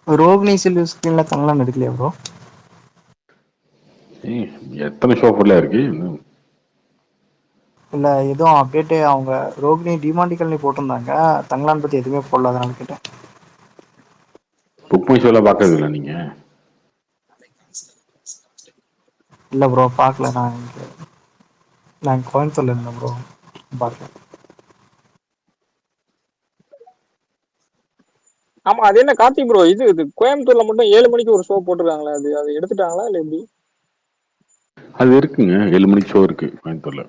Rohini silver ஸ்கிரீன்ல Thangalaan எடுக்கலையா bro? எத்தனை show ஃபுல்லா இருக்கு இன்னும்? இல்ல எதுவும் அப்டேட்டு அவங்க ரோகிணி டிமாண்டிகல்னி போட்டிருந்தாங்க, தங்கலான் பத்தி எதுவுமே போடல, அதனால கேட்டேன். புக் மை ஷோல பாக்குறது இல்ல நீங்க? இல்ல ப்ரோ பார்க்கல. நான் கோயம்புத்தூர்ல இருந்தேன் ப்ரோ, பார்க்கல. ஆமா, அது என்ன கார்த்திக் ப்ரோ, இது கோயம்புத்தூர்ல மட்டும் 7 மணிக்கு ஒரு ஷோ போட்டுருக்காங்களா? அது எடுத்துட்டாங்களா இல்ல எப்படி? அது இருக்குங்க, 7 மணிக்கு ஷோ இருக்கு கோயம்புத்தூர்ல.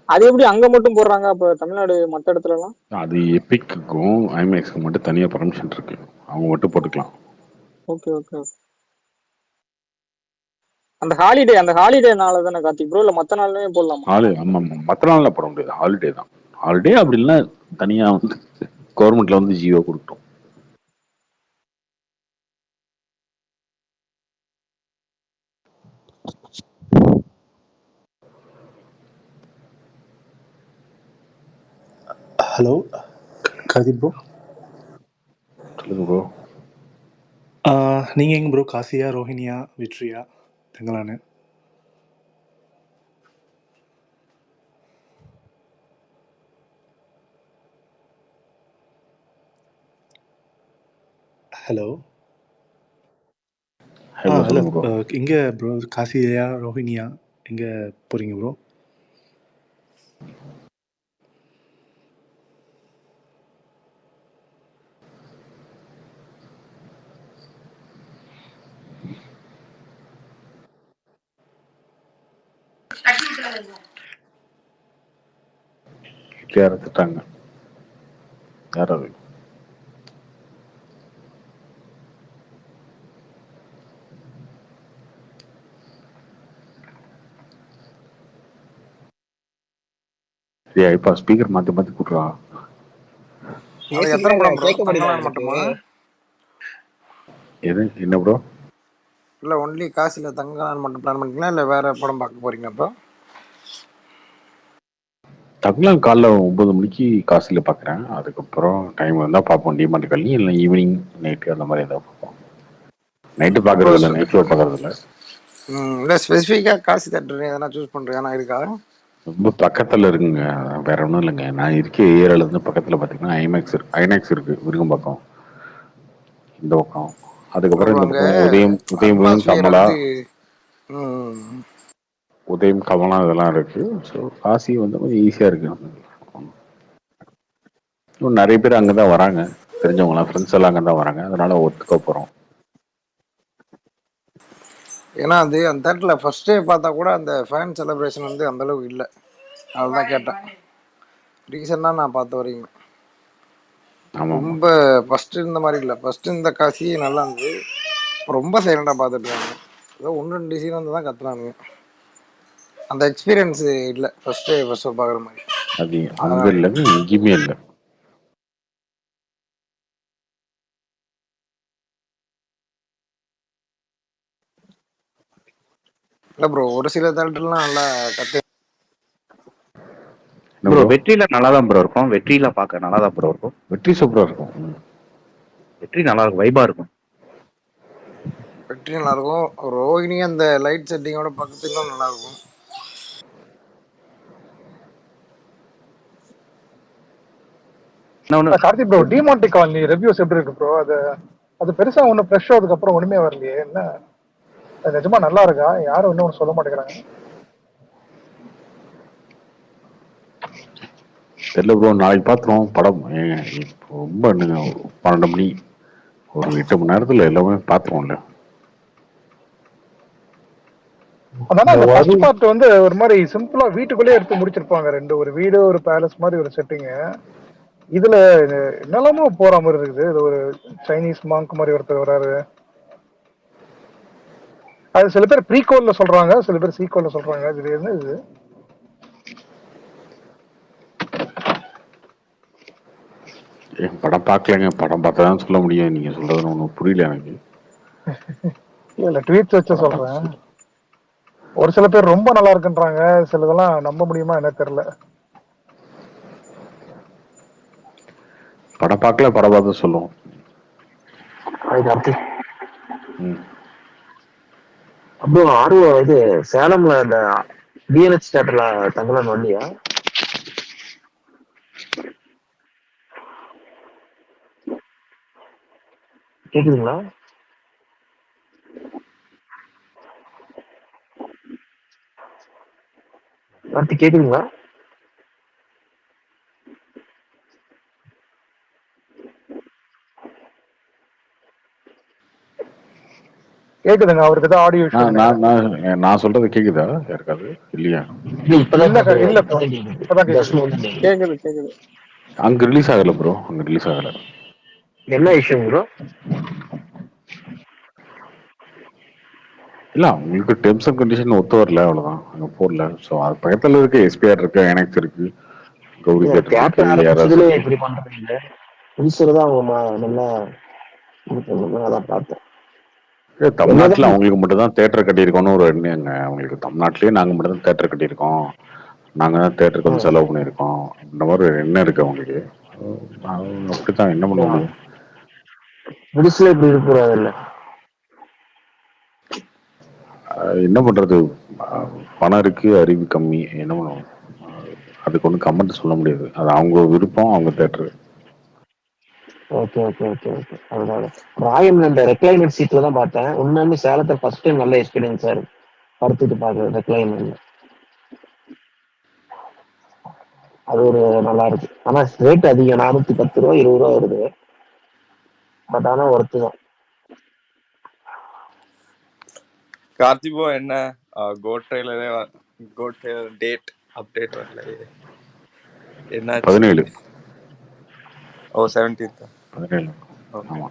அது எப்படி அங்க மட்டும் போடுறாங்க, அப்ப தமிழ்நாடு மத்த இடத்துல எல்லாம்? அது எபிக்குக்கும் ஐமேக்ஸ்க்கு மட்டும் தனியா பர்மிஷன் இருக்கு, அவங்க மட்டும் போட்டுக்கலாம். Okay okay. அந்த ஹாலிடேனால தானே கார்த்திக் ப்ரோ, இல்ல மத்த நாளுமே போடலாமா? ஆமா, மற்ற நாள்ல போட முடியாது, ஹாலிடே தான். ஹாலிடே அப்படி இல்லைன்னா தனியா வந்து கவர்மெண்ட்ல வந்து ஜியோ கொடுத்தோம். Hello Karthik bro. சொல்லுங்க ப்ரோ. நீங்கள் எங்க ப்ரோ, காசியா ரோஹிணியா விட்ரியா தங்கலான்னு? ஹலோ. Hello hello. சொல்லுங்க ப்ரோ. எங்கே ப்ரோ, காசியா ரோஹிணியா எங்கே போகிறீங்க ப்ரோ? இறந்துட்டாங்க. யாராவது இப்ப ஸ்பீக்கர் மாத்தி மாத்தி கூட்டுறா. அது எத்தனை படம் ப்ரோ, கேட்க மாட்டேங்குது தங்கலான் உங்களுக்கு. மட்டுமா? எது என்ன ப்ரோ? இல்ல ஒன்லி காசில தங்கலான் மட்டும் பிளான் பண்ணிக்கலாம், இல்ல வேற படம் பார்க்க போறீங்களா ப்ரோ? தங்கலாம் காலைல 9 மணிக்கு காசில பாக்குறேன், அதுக்கப்புறம் டைம் வந்தா பார்ப்போம் டிமாண்ட் கல்வி, இல்லை ஈவினிங் நைட்டு அந்த மாதிரி ஏதாவது பார்ப்போம். நைட்டு பாக்குறது இல்லை, நைட் ஷோ பாக்குறது இல்லை. இல்ல ஸ்பெசிஃபிக்கா காசி தேட்டர் எதனா சூஸ் பண்றீங்கன்னா இருக்கா? ரொம்ப பக்கத்துல இருக்குங்க, வேற ஒன்றும் இல்லைங்க. நான் இருக்க ஏரியால இருந்து பக்கத்துல பாத்தீங்கன்னா ஐநாக்ஸ் இருக்கு விருகம்பாக்கம் இந்த பக்கம். அதுக்கப்புறம் இந்த அங்க பக்கம் உதயம் அட்மாஸ்பியர் கமலா, வந்து உதயம் கமலா இதெல்லாம் இருக்கு. ஸோ காசி வந்து கொஞ்சம் ஈஸியா இருக்கு. இன்னும் நிறைய பேர் அங்கதான் வராங்க, தெரிஞ்சவங்களாம் ஃப்ரெண்ட்ஸ் எல்லாம் அங்கதான் வராங்க, அதனால ஒத்துக்க போறோம். ஏன்னா அது அந்த தேட்டர்ல ஃபர்ஸ்ட் டே பார்த்தா கூட அந்த ஃபேன் செலிப்ரேஷன் வந்து அந்த அளவுக்கு இல்லை, அதுதான் கேட்டேன். ரீசெண்டா நான் பார்த்த வரைக்கும் ஆமா ஆமா. ரொம்ப ஃபர்ஸ்ட் இருந்த மாதிரி இல்லை. ஃபர்ஸ்ட் இந்த காசி நல்லா இருந்தது, ரொம்ப சைலண்டா பார்த்துட்டு இருக்காங்க. ஏதோ 1-2 சீன் வந்து தான் கத்துனானுங்க, அந்த எக்ஸ்பீரியன்ஸ் இல்லை ஃபர்ஸ்ட் பார்க்குற மாதிரி. அது அங்க அதனால இல்லைங்க, எங்கேயுமே இல்லை. இல்லை ப்ரோ, ஒரு சில தேட்டர்லாம் நல்லா கத்து. ப்ரோ வெற்றியில நல்லா தான் ப்ரோ இருக்கும், வெற்றியில பார்க்க நல்லா தான் ப்ரோ இருக்கும். வெற்றி சூப்பரா இருக்கும். வெற்றி நல்லா இருக்கும், வைபா இருக்கும். வெற்றி நல்லா இருக்கும். ரோஹிணி அந்த லைட் செட்டிங்கோட பக்கத்துல நல்லா இருக்கும். Karthik bro, Demonte colony reviews எப்படி இருக்கு ப்ரோ? அது பெருசா ஒன்றும் ஃப்ரெஷ் ஆகுதுக்கு அப்புறம் ஒண்ணுமே வரலையே, என்ன அது நிஜமா நல்லா இருக்கா? யாரும் இன்னும் சொல்ல மாட்டேங்கிறாங்க. தெரியல ப்ரோ, நாளைக்கு பார்த்துருவோம் படம். ரொம்ப 12 மணி, ஒரு 8 மணி நேரத்துல எல்லாமே பார்த்துருவோம்ல. அதனால அந்த ஃபர்ஸ்ட் பார்ட் வந்து ஒரு மாதிரி சிம்பிளா வீட்டுக்குள்ளே எடுத்து முடிச்சிருப்பாங்க, ஒரு வீடு ஒரு பேலஸ் மாதிரி ஒரு செட்டிங். இதுல என்னெல்லாமோ போற மாதிரி இருக்குது. இது ஒரு சைனீஸ் மாங்க் மாதிரி ஒருத்தர் வராரு, அது சில பேர் ப்ரீகோல்ல சொல்றாங்க, சில பேர் சீக்வல்ல சொல்றாங்க. இது என்ன இது? படம் பார்க்கலங்க, படம் பார்த்தா தான் சொல்ல முடியும். நீங்க சொல்றது ஒன்றும் புரியல எனக்கு. இல்ல ட்வீட்ஸ் வச்சு சொல்றேன். ஒரு சில பேர் ரொம்ப நல்லா இருக்குன்றாங்க, சிலதெல்லாம் நம்ப முடியுமா என்ன தெரியல. படம் பார்க்கல, படம் பார்த்து சொல்லுவோம். ம். அப்புறம் ஆர்வம் இது சேலம்ல இந்த பிஎன்ஹெச் தேட்டர்ல தங்கலான்னு வரலையா? கேக்குதுங்களா? கார்த்தி கேக்குதுங்களா? கேக்குதுங்க, அவருக்கு தான் ஆடியோ இஷ்யூ நான் நான் நினைக்கிறேன். நான் சொல்றது கேக்குதா யாருக்காவது இல்லையா? இல்ல இப்பதான் இல்ல கார்த்தி இல்ல ப்ரோ, இப்பதான் கேக்குது. இப்பதான் ஜஸ்ட் கேக்குது. வந்து கேக்குது. கேக்குது கேக்குது. அங்க ரிலீஸ் ஆகல ப்ரோ, அங்க ரிலீஸ் ஆகல. என்ன விஷயம் ப்ரோ? இல்ல உங்களுக்கு டெர்ம்ஸ் அண்ட் கண்டிஷன் ஒத்து வரல, அவ்வளவுதான். அங்க போடல. ஸோ அது பக்கத்துல இருக்கு, எஸ்பிஆர் இருக்கு, என்எக்ஸ் இருக்கு, கௌரி தேட்டர் இருக்கு, தேட்டர் ஏஆர்எஸ் ஆரம்பிச்சதுல இருக்கு. இப்படி பண்றது இல்ல. புதுசுல தான் அவங்க நல்லா இது பண்ணணும். அதான் பார்த்தேன். தமிழ்நாட்டுல என்னதான் அவங்களுக்கு மட்டும் தான் தேட்டர் கட்டியிருக்கோம்னு ஒரு எண்ணங்க அவங்களுக்கு. தமிழ்நாட்டிலேயே நாங்க மட்டும் தான் தேட்டர் கட்டியிருக்கோம், நாங்க தான் தேட்டருக்கு வந்து செலவு பண்ணியிருக்கோம், இந்த மாதிரி ஒரு எண்ணம் இருக்கு அவங்களுக்கு. அவங்க அப்படித்தான், என்ன பண்ண முடியும். புதுசுல இப்படி இருக்கக்கூடாது இல்ல. என்ன பண்றது, பணம் இருக்கு, அறிவு கம்மி, என்ன பண்ணுவோம். அதுக்கு ஒன்றும் கமெண்ட் சொல்ல முடியாது, அது அவங்க விருப்பம், அவங்க theatre. Okay okay okay okay. அதனால ராயன் அந்த ரெக்ளைனர் சீட்ல தான் பார்த்தேன். உண்மையுமே சேலத்தை ஃபர்ஸ்ட் டைம் நல்ல எக்ஸ்பீரியன்ஸா இருக்கு படுத்துட்டு பார்க்குறது ரெக்ளைனர்ல. அது ஒரு நல்லா இருக்கு. ஆனா ரேட் அதிகம், 410 ரூபா 20 ரூபா வருது. பட் ஆனா ஒர்த்து தான். கார்த்திபோ என்ன கோட் ட்ரெய்லரே கோட் ட்ரெய்லர் டேட் அப்டேட் வரல, என்னாச்சு? 17. ஓ 17th. 17. ஓகே. ஆமா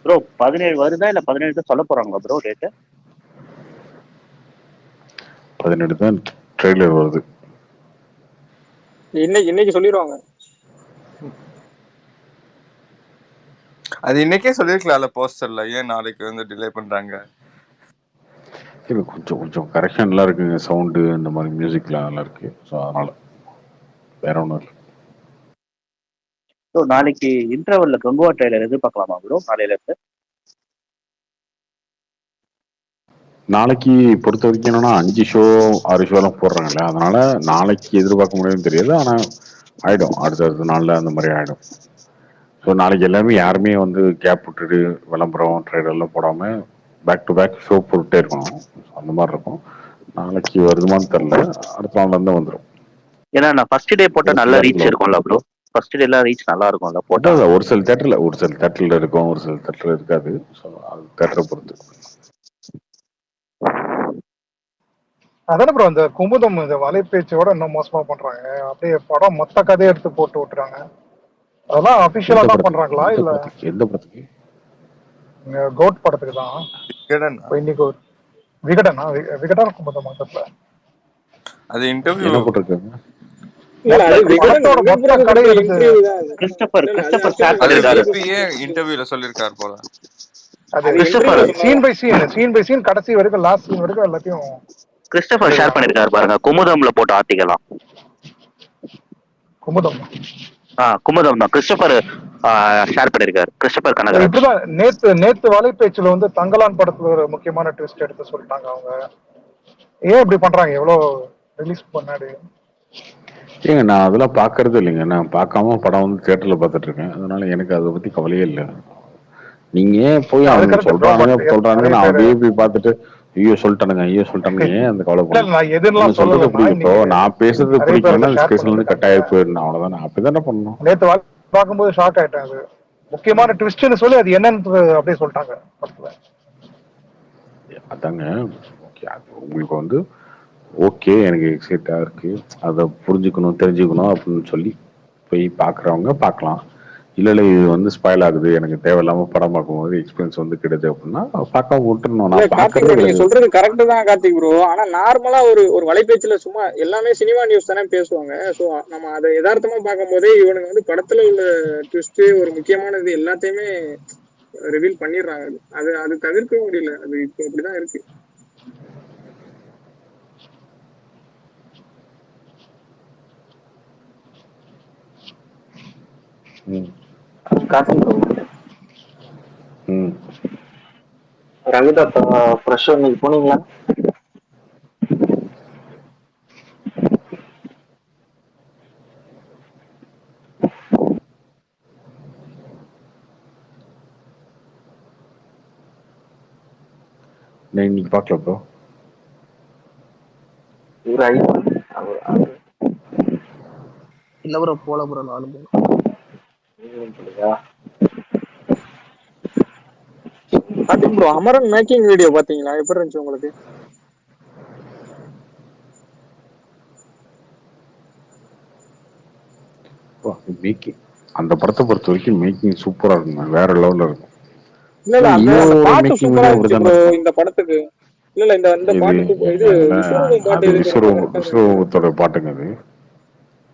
ப்ரோ 17 வருதா இல்ல 17 தான் சொல்ல போறாங்களா ப்ரோ டேட்டு? 17 தான் ட்ரெய்லர் வருது. இன்னைக்கு சொல்லிடுவாங்க. அது இன்னைக்கே சொல்லிருக்கலாம்ல போஸ்டர்ல, ஏன் நாளைக்கு வந்து டிலே பண்றாங்க? இது கொஞ்சம் கொஞ்சம் கரெக்ஷன்லாம் இருக்குங்க, சவுண்டு இந்த மாதிரி மியூசிக்லாம் நல்லா இருக்கு. ஸோ அதனால வேற ஒன்றும் இல்லை. ஸோ நாளைக்கு இன்டர்வல்ல கங்குவா ட்ரெய்லர் எதிர்பார்க்கலாமா ப்ரோ நாளையில இருந்து? நாளைக்கு பொறுத்த வரைக்கும் என்னன்னா 5 ஷோ 6 ஷோலாம் போடுறாங்கல்ல, அதனால நாளைக்கு எதிர்பார்க்க முடியும்னு தெரியாது. ஆனால் ஆயிடும், அடுத்தடுத்த நாளில் அந்த மாதிரி ஆயிடும். ஸோ நாளைக்கு எல்லாமே யாருமே வந்து கேப் விட்டுட்டு விளம்பரம் ட்ரெய்லர்லாம் போடாமல் பேக் டு பேக் ஷோ போட்டுட்டே இருக்கணும். அந்த மாதிரி இருக்கும். நாளைக்கு வருதுமான்னு தெரில, அடுத்த நாள்லேருந்து வந்துடும். ஏன்னா நான் ஃபர்ஸ்ட் டே போட்டா ஒரு சில நல்ல இடத்துல ரீச் வரும். இருக்கும்ல ப்ரோ? ஃபர்ஸ்ட் டேலாம் ரீச் நல்லா இருக்கும்ல போட்டா? அதான் ஒரு சில தேட்டரில் இருக்கும், ஒரு சில தேட்டரில் இருக்காது. ஸோ அது தேட்டரை பொறுத்து. அதானே ப்ரோ, இந்த குமுதம் இந்த வலைபேச்சோட இன்னும் மோசமா பண்றாங்க. அப்படியே படம் மொத்த கதையை எடுத்து போட்டு விட்டுறாங்க. அதெல்லாம் அபிஷியலா எந்த தான் படத்துக்கு பண்றாங்களா எந்த இல்ல படத்துக்கு எந்த படத்துக்கு? கோட் படத்துக்கு தான்? விகடனா? இப்போ இன்னைக்கு ஒரு விகடனா விகடன் குமுதம் மொத்தத்துல அது இன்டர்வியூ. என்ன போட்டிருக்காங்க? இல்ல அது மொத்த விகடன் படத்தோட மொத்த விகடன் கதையை கொடுத்த எடுத்து இன்டர்வியூ தான் அது. கிறிஸ்டபர் இல்ல அது கிறிஸ்டபர் ஆக்சுவலா ஷேர் அது பண்ணிருக்காரு. விபியே இன்டர்வியூல சொல்லிருக்காரு போல. அது அது கிறிஸ்டபர் இன்டர்வியூல சீன் சொன்னதான். பை சீன் கடைசி வரைக்கும் லாஸ்ட் சீன் வரைக்கும் எல்லாத்தையும் கிறிஸ்டபர் ஷேர் சொல்லிடுறாங்க. பண்ணிருக்காரு பாருங்க, குமுதம்ல போட்ட ஆர்டிகலாம். குமுதம் குமுதம் தான் கிறிஸ்டபர் ஷேர் பண்ணிருக்காரு, கிறிஸ்டபர் கனகராஜ். இப்படிதான் நேத்து வலைபேச்சுல வந்து தங்கலான் படத்துல ஒரு முக்கியமான ட்விஸ்ட் எடுத்து சொல்லிட்டாங்க அவங்க. ஏன் இப்படி பண்றாங்க எவ்வளவு ரிலீஸ் முன்னாடி? ஏங்க நான் அதெல்லாம் பார்க்கறது இல்லைங்க. நான் பார்க்காம படம் வந்து தியேட்டர்ல பார்த்துட்டு இருக்கேன். அதனால எனக்கு அதை பத்தி கவலையே இல்லை. நீங்க ஏன் போய் அது அவனுங்க கரெக்ட் ப்ரோ, சொல்றானுங்க பட் சொல்றானுங்க, நிறைய நான் பேரு அதையே போய் பார்த்துட்டு ஐயோ சொல்லிட்டானுங்க ஏன் அந்த கவலை இல்ல பண்ணணும்? நான் எதுலாம் ஒன்னு சொல்றது சொல்லலைன்னா பிடிக்கும். இப்போ இன்னைக்கு நான் பேசுறது நிறைய பேர் பிடிக்கலன்னா அதை ஷேர் டிஸ்கஷன்ல பண்ணிட்டு இருந்து இருக்காங்க. கட்டாயி போயிடணும், அவ்வளவுதானே. அப்படிதானே பண்ணணும். நேத்து பார்க்கும்போது ஷாக் ஆயிட்டேன். அது முக்கியமான ட்விஸ்ட்னு சொல்லி அது என்னன்னு அப்படியே சொல்லிட்டாங்க படத்துல. அதாங்க. ஓகே, உங்களுக்கு வந்து ஓகே எனக்கு எக்ஸைட்டா இருக்கு, அதை புரிஞ்சுக்கணும் தெரிஞ்சுக்கணும் அப்படின்னு சொல்லி போய் பார்க்குறவங்க பார்க்கலாம். இல்லை இது வந்து ஸ்பாயில் ஆகுது, எனக்கு தேவையில்லாம படம் பார்க்கும்போது எக்ஸ்பீரியன்ஸ் வந்து கிடையாது அப்படின்னா பார்க்காம விட்டுறணும். இல்ல நான் கார்த்திக் பார்க்கறதே ப்ரோ, நீங்க கிடையாது. சொல்றது கரெக்ட் தான் கார்த்திக் ப்ரோ. ஆனா நார்மலா ஒரு வலைபேச்சுல சும்மா எல்லாமே சினிமா நியூஸ் தானே பேசுவாங்க. சோ நம்ம அதை யதார்த்தமா பார்க்கும் போதே இவனுங்க வந்து படத்துல உள்ள ட்விஸ்ட் ஒரு முக்கியமானது எல்லாத்தையுமே ரிவீல் பண்ணிடுறாங்க. அது அது தவிர்க்கவும் முடியல. அது இப்போ அப்படிதான் இருக்கு. ம். கார்த்தி bro, ம் ரவிதா ஃப்ரெஷ் இன்னைக்கு போனீங்களா? நான் இன்னைக்கு பார்க்கல ப்ரோ. இவர் ஐயப்பன் அவர் இல்ல ப்ரோ போல ப்ரோ நானும் போல. இல்லையா? Karthik bro Amaran making video பாத்தீங்களா? எப்படி இருந்துச்சு உங்களுக்கு? மேக்கிங் அந்த படத்தை பொறுத்த வரைக்கும் மேக்கிங் சூப்பரா இருக்கும், வேற லெவல்ல இருக்கும். இல்ல இல்ல அந்த அந்த இவரோட பாட்டு மேக்கிங் சூப்பரா வீடியோ இருந்துச்சு அப்படித்தானே ப்ரோ இருக்கும். இந்த படத்துக்கு. இல்ல இல்ல இந்த இது பாட்டு இது விஸ்வரூபம் அது பாட்டு எதுக்கு ரொம்ப கரெக்டா இருந்துச்சு. விஸ்வரூபத்தோட பாட்டுங்க அது.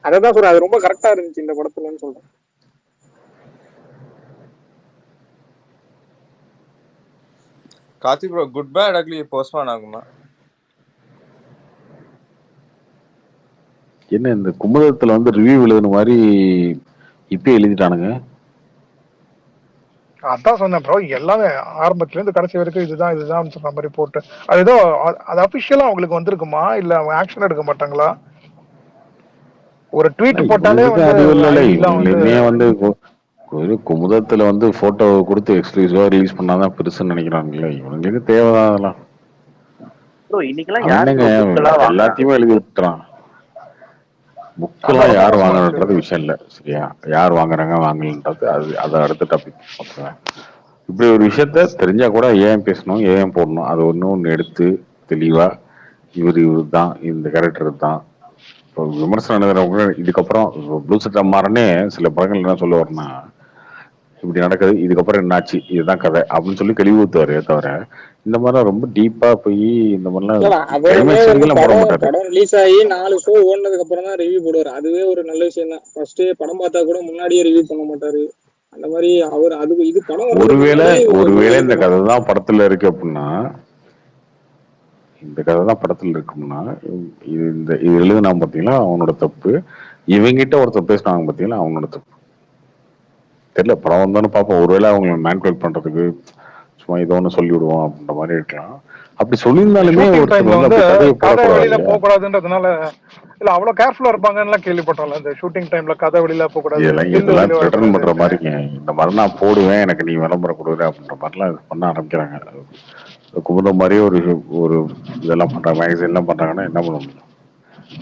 அதான் சொல்றேன், அது ரொம்ப கரெக்டா இருந்துச்சு இந்த படத்துலன்னு சொல்றேன். Karthik bro good bad ugly postman ஆகுமா? என்ன இந்த குமுதத்துல வந்து ரிவ்யூ எழுதுன மாதிரி இப்ப எழுதிட்டானுங்க. அதான் சொன்னேன் ப்ரோ, எல்லாமே ஆரம்பத்துல இருந்து கடைசி வரைக்கும் இதுதான் சொன்ன மாதிரி போட்டு அது ஏதோ அது அபிஷியலா அவங்களுக்கு வந்திருக்குமா இல்ல அவங்க ஆக்ஷன் எடுக்க மாட்டாங்களா? ஒரு ட்வீட் போட்டாலே இவங்களுக்கு வந்து அறிவு இல்ல, ஐடிலாம் வந்து இவங்களுமே வந்து ஒரு குமுதத்துல வந்து போட்டோ கொடுத்து எக்ஸ்க்ளூசிவா ரிலீஸ் பண்ணாதான் பெருசுன்னு நினைக்கிறாங்கல்ல. இவங்களுக்கு தேவைதான் அதெல்லாம். ப்ரோ இன்னைக்கெல்லாம் அவன் யாரு என்னங்க ப்ரோ புக் எல்லாம் வாங்குறாங்க? எல்லாத்தையுமே எழுதி விட்டுறான். புக்கெல்லாம் அதான் ரொம்ப யார் மோசமா இருக்கு. வாங்குறன்றது விஷயம் இல்லை, சரியா? யார் வாங்குறாங்க வாங்கலன்றது அது அடுத்த டாபிக். இப்படி ஒரு விஷயத்த தெரிஞ்சா கூட ஏன் பேசணும், ஏன் போடணும், அது ஒன்று எடுத்து தெளிவா இவர் தான், இந்த கேரக்டர் தான். இப்போ விமர்சனம் எழுதுறவங்க இதுக்கப்புறம் ப்ளூ செட் மாறனே சில படங்கள் என்ன சொல்லுவாருன்னா, இப்படி நடக்குது, இதுக்கப்புறம் என்னாச்சு, இதுதான் கதை அப்படின்னு சொல்லி கழிவு ஊத்துவாரு. தவிர இந்த மாதிரிலாம் ரொம்ப டீப்பா போய் இந்த மாதிரிலாம் இல்ல அவருமே கிளைமேக்ஸ் வந்து வரைக்கும் போட படம் மாட்டாரு. படம் ரிலீஸ் ஆகி 4 ஷோ ஓடுனதுக்கு அப்புறம் தான் ரிவ்யூ போடுவாரு. அதுவே ஒரு நல்ல விஷயம் தான். ஃபர்ஸ்ட் படம் பார்த்தா கூட முன்னாடியே ரிவ்யூ பண்ண மாட்டாரு. அந்த மாதிரி அவர் அது இது படம் வர்றதுக்கு ஒருவேளை முன்னாடியே ஒருவேளை இது இந்த கதை பண்ணுவாரு. தான் படத்துல இருக்கு அப்படின்னா, இந்த கதை தான் படத்துல இருக்கும்னா, இது எழுதுனா பாத்தீங்களா அவனோட தப்பு, இவங்கிட்ட ஒருத்தர் பேசினாங்க பாத்தீங்களா அவனோட தப்பு. தெரியல, படம் வந்தாலும் பார்ப்போம். ஒருவேளை அவங்க மேன்குலேட் பண்றதுக்கு சும்மா ஏதோ ஒன்று சொல்லி விடுவோம் அப்படின்ற மாதிரி இருக்கலாம். அப்படி சொல்லியிருந்தாலுமே ஷூட்டிங் ஒருத்தர் டைம்ல வந்து வந்து அப்படி கதையை கதை போடக்கூடாது வெளியில இல்லையா? போக கூடாதுன்றதுனால இல்ல அவ்வளவு கேர்ஃபுல்லா இருப்பாங்கன்னு கேள்விப்பட்டோம்ல. இந்த ஷூட்டிங் டைம்ல கதை வெளியில போக கூடாது, ஸ்டில் இதெல்லாம் வெளியில த்ரெட்டன் பண்ற வரக்கூடாதுன்னு. மாதிரிங்க. இந்த மாதிரி நான் போடுவேன், எனக்கு நீ விளம்பரம் கொடுக்குற அப்படின்ற மாதிரிலாம் இது பண்ண ஆரம்பிக்கிறாங்க. குமுதம் மாதிரியே ஒரு ஒரு இதெல்லாம் பண்றாங்க, மேகசின்லாம் பண்றாங்கன்னா என்ன பண்ண முடியும்?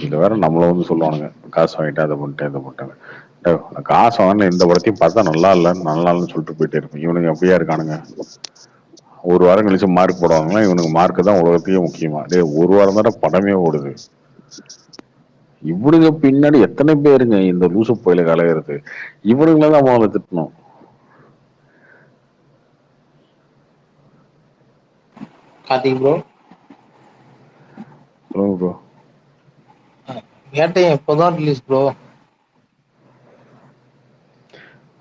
இது வேற நம்மள வந்து சொல்லுவானுங்க, காசு வாங்கிட்டு அதை பண்ணிட்டு இதை பண்ணிட்டாங்க. காசு வாங்கின இந்த படத்தையும் பார்த்தா நல்லா இல்லைன்னு சொல்லிட்டு போயிட்டே இருக்கும். இவனுங்க அப்படியா இருக்கானுங்க. ஒரு வாரம் கழிச்சு மார்க் போடுவாங்களா, இவனுக்கு மார்க் தான் உலகத்தையே முக்கியமா? ஒரு வாரம் தான் படமே ஓடுது. இவனுங்க பின்னாடி எத்தனை பேருங்க இந்த லூசு போயில கலையிறது. இவனுங்கள தான் முதல்ல திட்டணும். கார்த்திக் ப்ரோ, சொல்லுங்க ப்ரோ. வேட்டையன் எப்போதான் ரிலீஸ் ப்ரோ?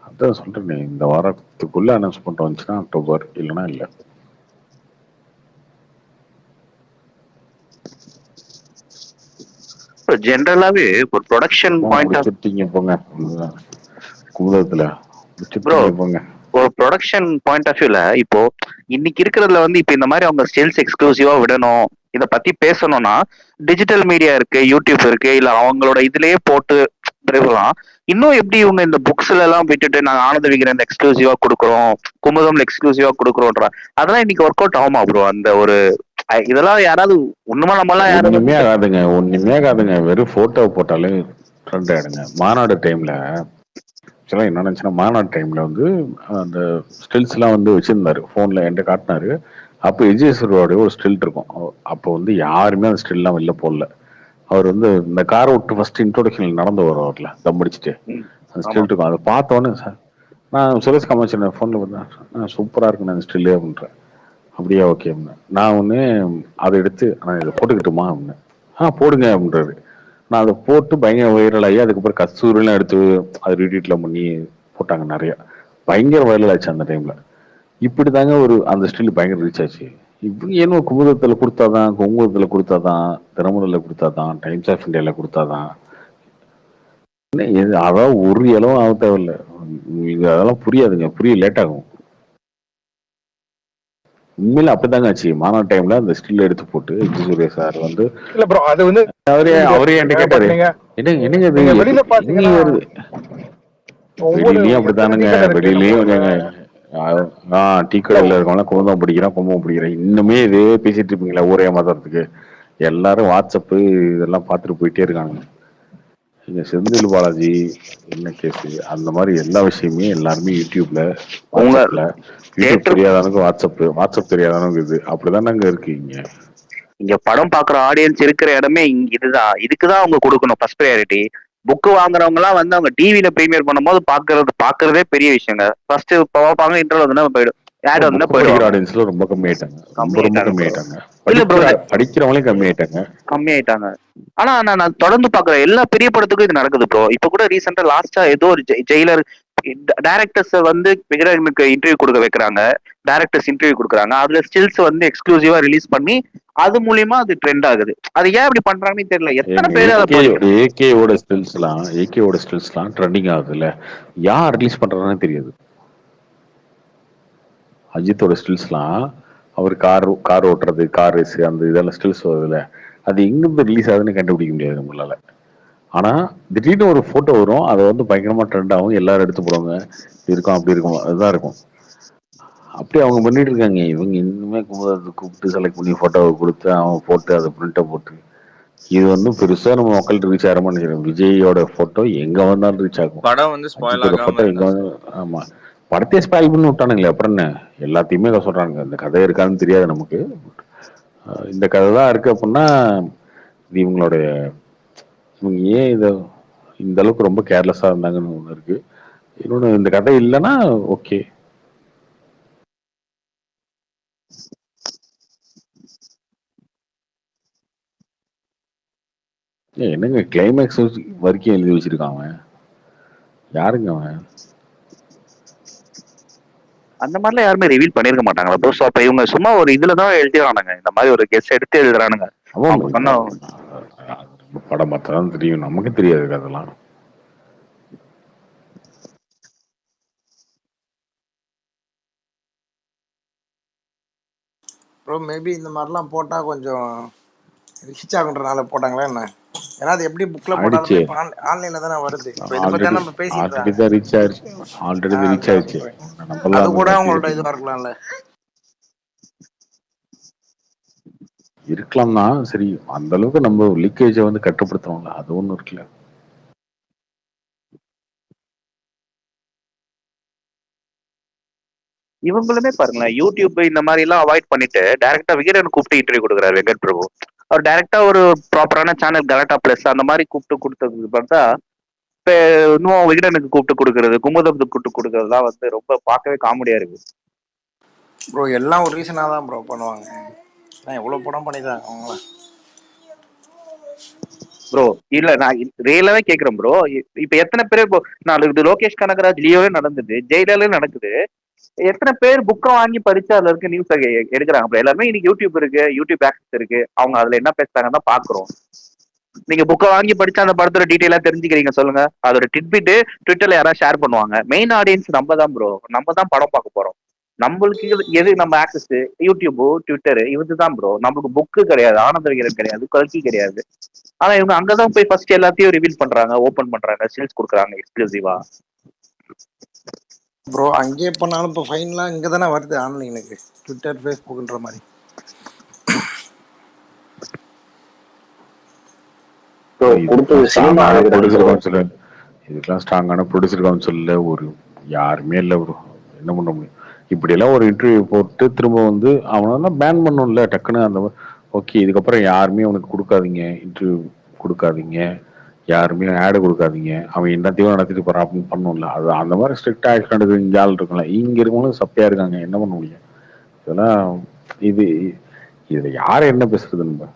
அதான் சொல்றேனே, இந்த வாரத்துக்குள்ள அனௌன்ஸ்மெண்ட் வந்துச்சுன்னா அக்டோபர், இல்லைன்னா இல்ல. ஜென்ரலாவே ஒரு ப்ரொடக்ஷன் பாயிண்ட் ஆஃப் முடிச்சுட்டீங்க போங்க குமுதத்துல, ப்ரோ முடிச்சுட்டீங்க போங்க. ஒரு ப்ரொடக்ஷன் பாயிண்ட் ஆஃப் வியூல இப்போ இன்னைக்கு இருக்கிறதுல வந்து இப்போ இந்த மாதிரி அவங்க ஸ்டில்ஸ் எக்ஸ்க்ளூசிவா விடணும், இதை பத்தி பேசணும்னா டிஜிட்டல் மீடியா இருக்கு, யூடியூப் இருக்கு, இல்ல அவங்களோட இதுலயே போட்டு பிறகுலாம். இன்னும் எப்படி இவங்க இந்த புக்ஸ்ல எல்லாம் விட்டுட்டு நாங்க ஆனந்த விகிரன் எக்ஸ்க்ளூசிவா கொடுக்குறோம், குமுதம்ல எக்ஸ்க்ளூசிவா கொடுக்குறோன்ற அதெல்லாம் இன்னைக்கு ஒர்க் அவுட் ஆகுமா ப்ரோ? அந்த ஒரு இதெல்லாம் யாராவது ஒண்ணுமா நம்மளாம் ஒண்ணுமே யாராவது ஆகாதுங்க, ஒண்ணுமே ஆகாதுங்க. வெறும் போட்டோ போட்டாலே ட்ரெண்ட் ஆயிடுங்க. மாநாடு டைம்ல ஆக்சுவலாக என்ன நினச்சுன்னா, மாநாடு டைம்ல வந்து அந்த ஸ்டில்ஸ் எல்லாம் வந்து வச்சிருந்தாரு, போன்ல என்கிட்ட காட்டினாரு. அப்போ விஜயசூரோட ஒரு ஸ்டில் இருக்கும். அப்போ வந்து யாருமே அந்த ஸ்டில்லாம் வெளில போடல. அவர் வந்து இந்த காரை விட்டு ஃபர்ஸ்ட் இன்ட்ரோடக்ஷன் நடந்து வருவார்ல தம் அடிச்சுட்டு, அந்த ஆமா ஸ்டில் இருக்கும். அதை பார்த்தோன்னே சார் நான் சுரேஷ் காமாட்சி ஃபோனில் பார்த்தேன், சூப்பராக இருக்குண்ணே அந்த ஸ்டில்லே அப்படின்றேன். அப்படியா, ஓகே அப்படின்னா நான் ஒன்று அதை எடுத்து நான் இதை போட்டுக்கிட்டுமா அப்படின்னு, போடுங்க அப்படின்றாரு. நான் அதை போட்டு பயங்கர வைரல் ஆகி அதுக்கப்புறம் கஸ்தூரிலாம் எடுத்து அது ரீடீட்லாம் பண்ணி போட்டாங்க நிறைய. பயங்கர வைரல் ஆச்சு அந்த டைம்ல. இப்படி தாங்க ஒரு அந்த ஸ்டில் பயங்கர ரீச் ஆச்சு. இப்படி ஏன்னோ குமுதத்துல கொடுத்தாதான், குங்குமத்துல கொடுத்தாதான், தினமலர்ல கொடுத்தாதான், டைம்ஸ் ஆஃப் இந்தியால கொடுத்தாதான், அதான் ஒரு இளவும் ஆக தேவையில்லை. அதெல்லாம் புரியாதுங்க, புரிய லேட் ஆகும். உண்மையில அப்படிதாங்க ஆச்சு. மாநாடு டைம்ல அந்த ஸ்டில் எடுத்து போட்டு எச் சூர்யா சார் வந்து இல்ல ப்ரோ, அது வந்து அவரே அவரே என்கிட்ட முடியாதுங்க. பட் கேட்டாரு, நீங்க என்னங்க என்னங்க இது நீங்க வெளியில எங்க பாத்தீங்கன்னா வருது? ஒவ்வொரு வெளியிலயும் எத்தனை டீ அப்படித்தானுங்க, கடை இருக்கு நம்ம வெளியிலயும் ஊர்ல. டீ இல்ல கடையில இருக்கவங்க குமுதம் பிடிக்கிறேன் குமுதம் பிடிக்கிறேன் இன்னுமே இதே பேசிட்டு இருப்பீங்களா ஊரே மாத்துறதுக்கு? எல்லாரும் வாட்ஸ்அப்பு இதெல்லாம் பார்த்துட்டு போயிட்டே இருக்காங்க. இங்க செந்தில் பாலாஜி என்ன கேஸ் அந்த மாதிரி எல்லா விஷயமே எல்லாருமே யூடியூப்ல உங்க வாட்ஸ்அப்ல, யூடியூப் தேட்டர் தெரியாதவனுக்கு வாட்ஸ்அப், வாட்ஸ்அப் தெரியாதவனுக்கு இது அப்படிதானே அங்க இருக்கு இங்க. இங்க படம் பாக்குற ஆடியன்ஸ் இருக்கிற இடமே இங்க இதுதான். இதுக்குதான் அவங்க கொடுக்கணும் ஃபர்ஸ்ட் ப்ரையாரிட்டி. புக்கு வாங்குறவங்க எல்லாம் வந்து அவங்க டிவில பிரீமியர் பண்ணும்போது பாக்குறதே பெரிய விஷயங்க. ஃபர்ஸ்ட் பார்ப்பாங்க, இன்டர்வல் வந்து போயிடும், ஆட் வந்து புக்கு படிக்கிற போயிடுவாங்க. ஆடியன்ஸ்ல ரொம்ப கம்மி ஆயிட்டாங்க, கம்மி ரொம்ப ஆயிட்டாங்க கம்மி ப்ரோ. ஆயிட்டாங்க. இல்ல ப்ரோ, படிக்கிறவங்களே கம்மி ஆயிட்டாங்க. கம்மி ஆயிட்டாங்க. ஆனா நான் தொடர்ந்து பாக்குறேன் எல்லா பெரிய படத்துக்கும் இது நடக்குது ப்ரோ. இப்ப கூட ரீசெண்டா லாஸ்டா ஏதோ ஒரு ஜெயிலர் டைரக்டர்ஸ் வந்து விகடனுக்கு இன்டர்வியூ கொடுக்க வைக்கிறாங்க, டைரக்டர்ஸ் இன்டர்வியூ கொடுக்குறாங்க, அதுல ஸ்டில்ஸ் வந்து எக்ஸ்க்ளூசிவா ரிலீஸ் பண்ணி அது மூலியமா அது ட்ரெண்ட் ஆகுது. அது ஏன் இப்படி பண்றாங்கன்னு தெரியல. எத்தனை எங்க பேர் அதை படிக்கணும்? ஏகேவோட ஸ்டில்ஸ்லாம் ட்ரெண்டிங் ஆகுது இல்ல, யார் ரிலீஸ் பண்றாங்கன்னு தெரியாது. அஜித்தோட ஸ்டில்ஸ்லாம் அவர் கார் ஓட்டுறது, கார் ரேஸ், அந்த இதெல்லாம் ஸ்டில்ஸ் வருதுல்ல, அது எங்கிருந்து ரிலீஸ் ஆகுதுன்னு கண்டுபிடிக்க முடியாது நம்மளால. ஆனா திடீர்னு ஒரு போட்டோ வரும், அதை வந்து பயங்கரமா ட்ரெண்ட் ஆகும், எல்லாரும் எடுத்து போடுவாங்க, இருக்கும் அப்படி இருக்கும், அதுதான் இருக்கும். அப்படி அவங்க பண்ணிட்டு இருக்காங்க. இவங்க இன்னுமே கூப்பிட்டு செலக்ட் பண்ணி போட்டோவை கொடுத்து அவன் போட்டு அதை பிரிண்ட்டை போட்டு இது வந்து பெருசா நம்ம மக்கள்கிட்ட ரீச் ஆகிறோம்னு நினைக்கிறேன். விஜயோட போட்டோ எங்க வந்தாலும் ரீச் ஆகும், படம் வந்து ஸ்பாயில் அஜித்தோட ஆகாம போட்டோ எங்க இருந்தா வந்து. சரி. ஆமா, படத்தையே ஸ்பாயில் பண்ணி விட்டானுங்களே, அப்புறம் என்ன? எல்லாத்தையுமே இதை சொல்றாங்க, இந்த கதை இருக்கான்னு தெரியாது நமக்கு, இந்த கதை தான் இருக்கு அப்படின்னா இது இவங்களுடைய, இவங்க ஏன் இதை இந்த அளவுக்கு ரொம்ப கேர்லெஸ்ஸா இருந்தாங்கன்னு ஒண்ணு இருக்கு. இன்னொன்னு, இந்த கதை இல்லைன்னா ஓகே. என்னங்க கிளைமேக்ஸ் வரைக்கும் எழுதி வச்சிருக்கான் அவன், யாருங்க அவன்? அந்த மாதிரிலாம் யாருமே ரிவீல் பண்ணிருக்க மாட்டாங்களா ப்ரோ? ஸோ அப்ப இவங்க சும்மா ஒரு இதுலதான் எழுதிடுறானுங்க, இந்த மாதிரி ஒரு கெஸ் எடுத்து எழுதுறானுங்க. அவன் அவங்க சொன்ன படம் பார்த்தா தெரியும், நமக்கு தெரியாது அதெல்லாம். ப்ரோ மேபி இந்த மாதிரிலாம் போட்டால் கொஞ்சம் ரிச் ஆகுன்றனால போட்டாங்களா என்ன? ஏன்னா அது எப்படி புக்கில் போட்டாலுமே ஆயிடுச்சு, இப்போ ஆன்லைனில் தானே வருது. இப்போ இதை பற்றி ஆல்ரெடி நம்ம பேசிட்டு ஆல்ரெடி இருக்காங்க. தான் ரீச் ஆயிடுச்சு, ஆல்ரெடி ரீச் அதுதான் ஆயிடுச்சு. சொல்கிறேன். அது நம்பலாம் கூட தட்டி அவங்களோட தட்டி இதுவாக இருக்கலாம்ல. இருக்கலாம் தான், சரி அந்த அளவுக்கு நம்ம லீக்கேஜை வந்து கட்டுப்படுத்தணும்ல, அது ஒன்றும் இருக்குல்ல. இவங்களுமே பாருங்களேன், யூடியூப் இந்த மாதிரி எல்லாம் அவாய்ட் பண்ணிட்டு டைரக்டா விகடன் கூப்பிட்டு இன்டர்வியூ கொடுக்குறாரு வெங்கட் பிரபு. அவர் டைரக்டா ஒரு ப்ராப்பரான சேனல் கலாட்டா பிளஸ் அந்த மாதிரி கூப்பிட்டு கொடுத்தது பார்த்தா, இப்ப இன்னும் விகடனுக்கு கூப்பிட்டு கொடுக்கறது, குமுதத்துக்கு கூப்பிட்டு கொடுக்கறதுலாம் வந்து ரொம்ப பார்க்கவே காமெடியா இருக்கு ப்ரோ எல்லாம் ஒரு ரீசனாக தான் ப்ரோ பண்ணுவாங்க. நான் எவ்வளோ படம் பண்ணிதான் அவங்கள. ப்ரோ. இல்ல நான் ரியலாவே கேக்குறேன் ப்ரோ. இப்ப எத்தனை பேர் இப்போ நாளைக்கு லோகேஷ் கனகராஜ் லியோவே நடந்தது, ஜெயிலர்லயும் நடக்குது. எத்தனை பேர் புக்கை வாங்கி படிச்சு அதுல இருக்க நியூஸ் எடுக்கிறாங்க ப்ரோ? எல்லாருமே இன்னைக்கு யூடியூப் இருக்கு, யூடியூப் ஆக்சஸ் இருக்கு, அவங்க அதுல என்ன பேசுறாங்கன்னு தான் பாக்குறோம். நீங்க புக்கை வாங்கி படிச்சா அந்த படத்தோட டீட்டெயிலா தெரிஞ்சுக்கிறீங்க சொல்லுங்க? அதோட டிட்பிட் ட்விட்டர்ல யாராவது ஷேர் பண்ணுவாங்க. மெயின் ஆடியன்ஸ் நம்ம தான் ப்ரோ, நம்ம தான் படம் பார்க்க போறோம். நம்மளுக்கு எது நம்ம ஆக்சஸ்? யூடியூப், ட்விட்டர், இதுதான் ப்ரோ. நம்மளுக்கு புக்கு கிடையாது, ஆனந்த விகடன் கிடையாது, கல்கி கிடையாது. ஆனா இவங்க அங்கதான் போய் ஃபர்ஸ்ட் எல்லாத்தையும் ரிவீல் பண்றாங்க, ஓபன் பண்றாங்க, சேல்ஸ் கொடுக்குறாங்க எக்ஸ்க்ளூசிவா. ப்ரோ அங்கேயே பண்ணாலும் இப்போ ஃபைன்லாம் இங்கே தானே வருது ஆன்லைனுக்கு, ட்விட்டர் ஃபேஸ்புக்குன்ற மாதிரி. இதுக்கெல்லாம் ஸ்ட்ராங்கான ப்ரொடியூசர் கவுன்சில் ஒரு யாருமே இல்லை ப்ரோ. என்ன பண்ண முடியும்? இப்படியெல்லாம் ஒரு இன்டர்வியூ போட்டு திரும்ப வந்து அவனெல்லாம் பேன் பண்ணும்ல டக்குன்னு. அந்த ஓகே, இதுக்கப்புறம் யாருமே அவனுக்கு கொடுக்காதீங்க, இன்டர்வியூ கொடுக்காதீங்க, யாருமே ஆடு கொடுக்காதீங்க, அவன் என்னத்தையும் நடத்திட்டு போறான் அப்படின்னு பண்ணும்ல. அது அந்த மாதிரி ஸ்ட்ரிக்ட் ஆக்ஷன் எடுத்து இங்கே ஆள் இருக்கும்ல, இங்க இருக்கவங்களும் சப்பையா இருக்காங்க, என்ன பண்ண முடியும்? இதெல்லாம் இது இதுல யாரை என்ன பேசுறது நம்ம?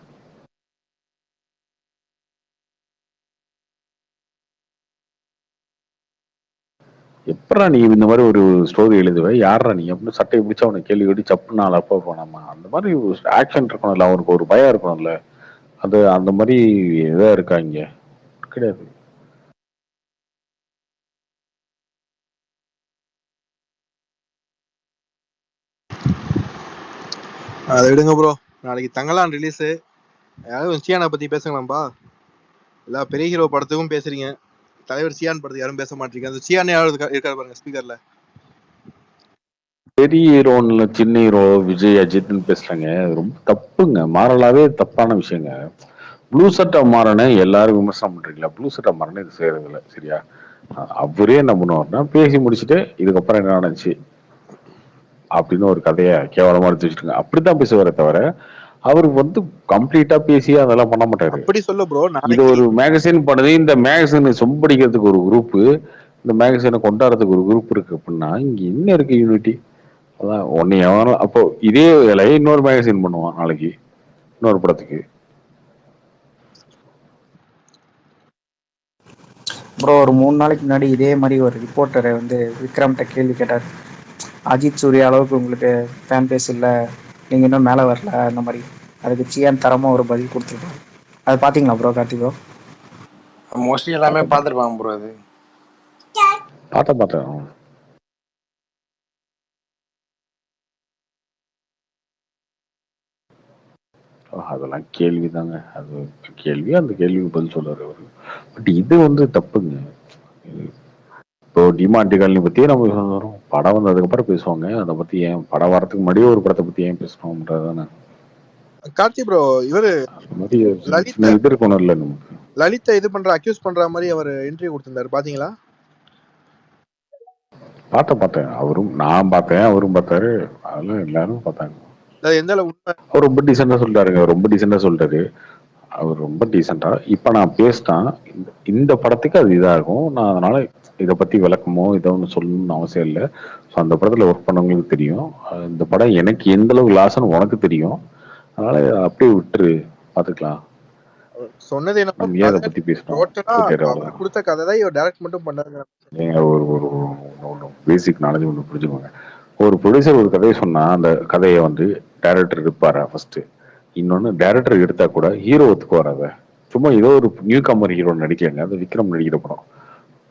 எப்படா நீ இந்த மாதிரி ஒரு ஸ்டோரி எழுதுவ, யாரா நீ அப்படின்னு சட்டையை பிடிச்சா அவனை கேள்வி கேட்டு சப்புன்னு நாலு அப்பா போனாமா, அந்த மாதிரி ஆக்ஷன் இருக்கணும்ல, அவனுக்கு ஒரு பயம் இருக்கணும்ல. அது அந்த மாதிரி எதா இருக்கா இங்க? கிடையாது. அதை விடுங்க ப்ரோ. நாளைக்கு தங்கலான் ரிலீஸ். யாரும் சியானை பத்தி பேசுங்களாம்பா. எல்லா பெரிய ஹீரோ படத்துக்கும் பேசுறீங்க, தலைவர் சியான் படத்துக்கு யாரும் பேச மாட்டீங்க. அந்த சியான் யாரும் இருக்காரு பாருங்க ஸ்பீக்கர்ல. பெரிய ஹீரோன்னு சின்ன ஹீரோ விஜய் அஜித்னு பேசுறாங்க, அது ரொம்ப தப்புங்க. மாறலாவே தப்பான விஷயங்க. ப்ளூ சட்டை மாறனே எல்லாரும் விமர்சனம் பண்றீங்களா? ப்ளூ சட்டை மாறனே இது செய்யறது இல்லை, சரியா? அவரே என்ன பண்ணுவார்னா பேசி முடிச்சுட்டு இதுக்கப்புறம் என்ன நடந்துச்சு அப்படின்னு ஒரு கதையை கேவலமா எடுத்து வச்சுருங்க, அப்படித்தான் பேசுவாரே தவிர அவருக்கு வந்து கம்ப்ளீட்டா பேசி அதெல்லாம் பண்ண மாட்டாரு. அப்படி சொல்ல ப்ரோ. இது நாளைக்கு ஒரு மேகசின் பண்ணுது, இந்த மேகசினை சொம்படிக்கிறதுக்கு ஒரு குரூப், இந்த மேகசினை கொண்டாடுறதுக்கு ஒரு குரூப் இருக்கு அப்படின்னா இங்க என்ன இருக்கு யூனிட்டி? அதான் ஒன்னு எவனும் அப்போ இதே வேலையை இன்னொரு மேகசின் பண்ணுவான் நாளைக்கு இன்னொரு படத்துக்கு. ப்ரோ ஒரு 3 நாளைக்கு முன்னாடி இதே மாதிரி ஒரு ரிப்போர்ட்டரை வந்து விக்ரம்கிட்ட கேள்வி கேட்டார். அஜித் சூர்யா அளவுக்கு உங்களுக்கு ஃபேன் பேஸ் இல்லை, நீங்கள் இன்னும் மேலே வரல, அந்த மாதிரி. அதுக்கு சியான் தரமாக ஒரு பதில் கொடுத்துருப்பாரு. அது பார்த்தீங்களா ப்ரோ கார்த்திக் ப்ரோ? மோஸ்ட்லி எல்லாமே பார்த்துருப்பாங்க ப்ரோ. அது பார்த்தேன். அதெல்லாம் கேள்விதாங்க. அது கேள்வி, அந்த கேள்விக்கு பதில் சொல்றாரு அவரு. பட் இது வந்து தப்புங்க. இப்போ டிமாண்டி காலனி பத்தியே நம்ம வரும், படம் வந்ததுக்கு அப்புறம் பேசுவாங்க. அதை பத்தி ஏன் படம் வரதுக்கு முன்னாடியே ஒரு படத்தை பத்தி ஏன் பேசணும்ன்றதானே. கார்த்தி ப்ரோ இவரு லலிதா இது இருக்கணும் இல்ல, நமக்கு லலிதா இது பண்ற அக்யூஸ் பண்ற மாதிரி அவர் இன்டர்வியூ கொடுத்திருந்தாரு, பாத்தீங்களா? பார்த்தேன். அவரும் நான் பார்த்தேன், அவரும் பார்த்தாரு, அதெல்லாம் எல்லாரும் பார்த்தாங்க. எந்த அளவு உண்மை? அவர் ரொம்ப டீசெண்டா சொல்லிட்டாருங்க, ரொம்ப டீசெண்டா சொல்லிட்டாரு. அவர் ரொம்ப டீசெண்டா இப்ப நான் பேசிட்டேன், இந்த படத்துக்கு அது இதா இருக்கும், நான் அதனால இதை பத்தி விளக்கமோ இதை ஒன்று சொல்லணும்னு அவசியம் இல்லை. ஸோ அந்த படத்துல ஒர்க் பண்ணவங்களுக்கு தெரியும், இந்த படம் எனக்கு எந்த அளவுக்கு லாஸ்ன்னு உனக்கு தெரியும், அதனால அப்படியே விட்டுரு, பாத்துக்கலாம். சொன்னது நம்ம ஏன் அதை பத்தி பேசணும்? கொடுத்த கதை தான் இவர் டைரக்ட் மட்டும் பண்ணாருங்க. ஒரு பேசிக் நாலேஜ் ஒன்று புரிஞ்சுக்கோங்க. ஒரு ப்ரொடியூசர் ஒரு கதையை சொன்னா அந்த கதையை வந்து டைரக்டர் எடுப்பாரா ஃபர்ஸ்ட்? இன்னொன்னு டைரக்டர் எடுத்தா கூட ஹீரோ ஒத்துக்குவாரா? அதை சும்மா ஏதோ ஒரு நியூ கமர் ஹீரோ நடிக்கலங்க, அது விக்ரம் நடிக்கிற படம்,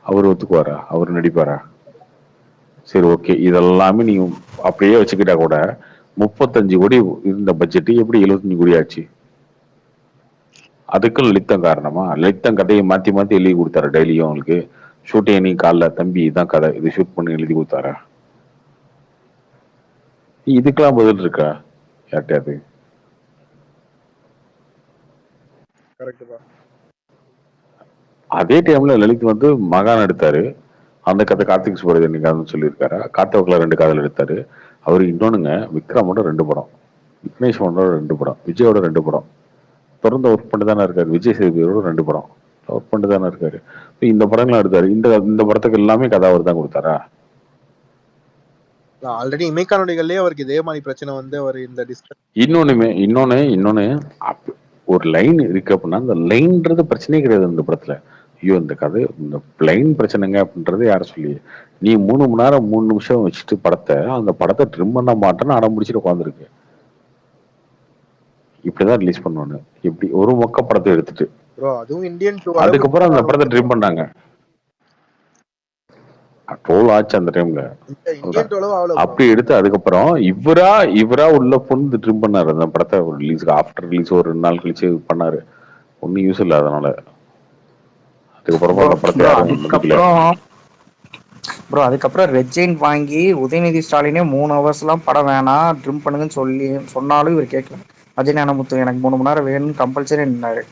அவர் ஒத்துக்குவாரா? அவர் நடிப்பாரா? சரி ஓகே, இதெல்லாமே நீங்க அப்படியே வச்சுக்கிட்டா கூட 35 கோடி இருந்த பட்ஜெட் எப்படி 75 கோடி ஆச்சு? அதுக்கு லலித்தம் காரணமா? லலித்தம் கதையை மாத்தி மாத்தி எழுதி கொடுத்தாரு டெய்லியும் அவங்களுக்கு. ஷூட்டிங் நீ காலைல தம்பி இதான் கதை, இது ஷூட் பண்ணி எழுதி கொடுத்தாரா? இதுக்கெல்லாம் பதில் இருக்கா யார்கிட்டயாது? அதே டைம்ல லலித் வந்து மகான் எடுத்தாரு, அந்த கதை கார்த்திக் சுப்ரமணியன் சொல்லியிருக்காரு. காத்தவக்கில் 2 காதல் எடுத்தாரு அவரு. இன்னொன்னுங்க, விக்ரமோட 2 படம், விக்னேஷ்வரோட 2 படம், விஜயோட 2 படம் தொடர்ந்து ஒர்க் பண்ணிட்டு தானே இருக்காரு. விஜய் சேதுபதியோட 2 படம் ஒர்க் பண்ணிட்டு தானே இருக்காரு. இந்த படங்கள்லாம் எடுத்தாரு. இந்த படத்துக்கு எல்லாமே கதை அவர் தான் கொடுத்தாரா? ஆல்ரெடி இமைக்கானோடிகள்லயே அவருக்கு இதே மாதிரி பிரச்சனை வந்து அவர் இந்த இன்னொன்னு ஒரு லைன் இருக்கு அப்படின்னா அந்த லைன்றது பிரச்சனையே கிடையாது இந்த படத்துல. ஐயோ இந்த கதை இந்த லைன் பிரச்சனைங்க அப்படின்றது யார சொல்லி? நீ 3 மணி நேரம் 3 நிமிஷம் வச்சுட்டு படத்தை அந்த படத்தை ட்ரிம் பண்ண மாட்டேன்னு அடம் முடிச்சுட்டு உட்காந்துருக்கு. இப்படிதான் ரிலீஸ் பண்ணுவானு எப்படி ஒரு மொக்க படத்தை எடுத்துட்டு அதுக்கப்புறம் அந்த படத்தை ட்ரிம் பண்ணாங்க. ட்ரோல் ஆச்சு அந்த டைம்ல. அப்படி எடுத்து அதுக்கப்புறம் இவரா உள்ள பொண்ணு ட்ரிம் பண்ணாரு அந்த படத்தை. ரிலீஸ்க்கு ஆஃப்டர் ரிலீஸ் ஒரு 2 நாள் கழிச்சு பண்ணாரு. ஒன்னும் யூஸ் இல்லை அதனால. அதுக்கப்புறமா அந்த படத்தை அதுக்கப்புறம் ரெட் ஜெயின் வாங்கி உதயநிதி ஸ்டாலினே 3 ஹவர்ஸ்லாம் படம் வேணாம் ட்ரிம் பண்ணுங்கன்னு சொன்னாலும் இவர் கேட்கல. அஜய் ஞானமுத்து எனக்கு 3 மணி நேரம் வேணும்னு கம்பல்சரி நின்னாரு.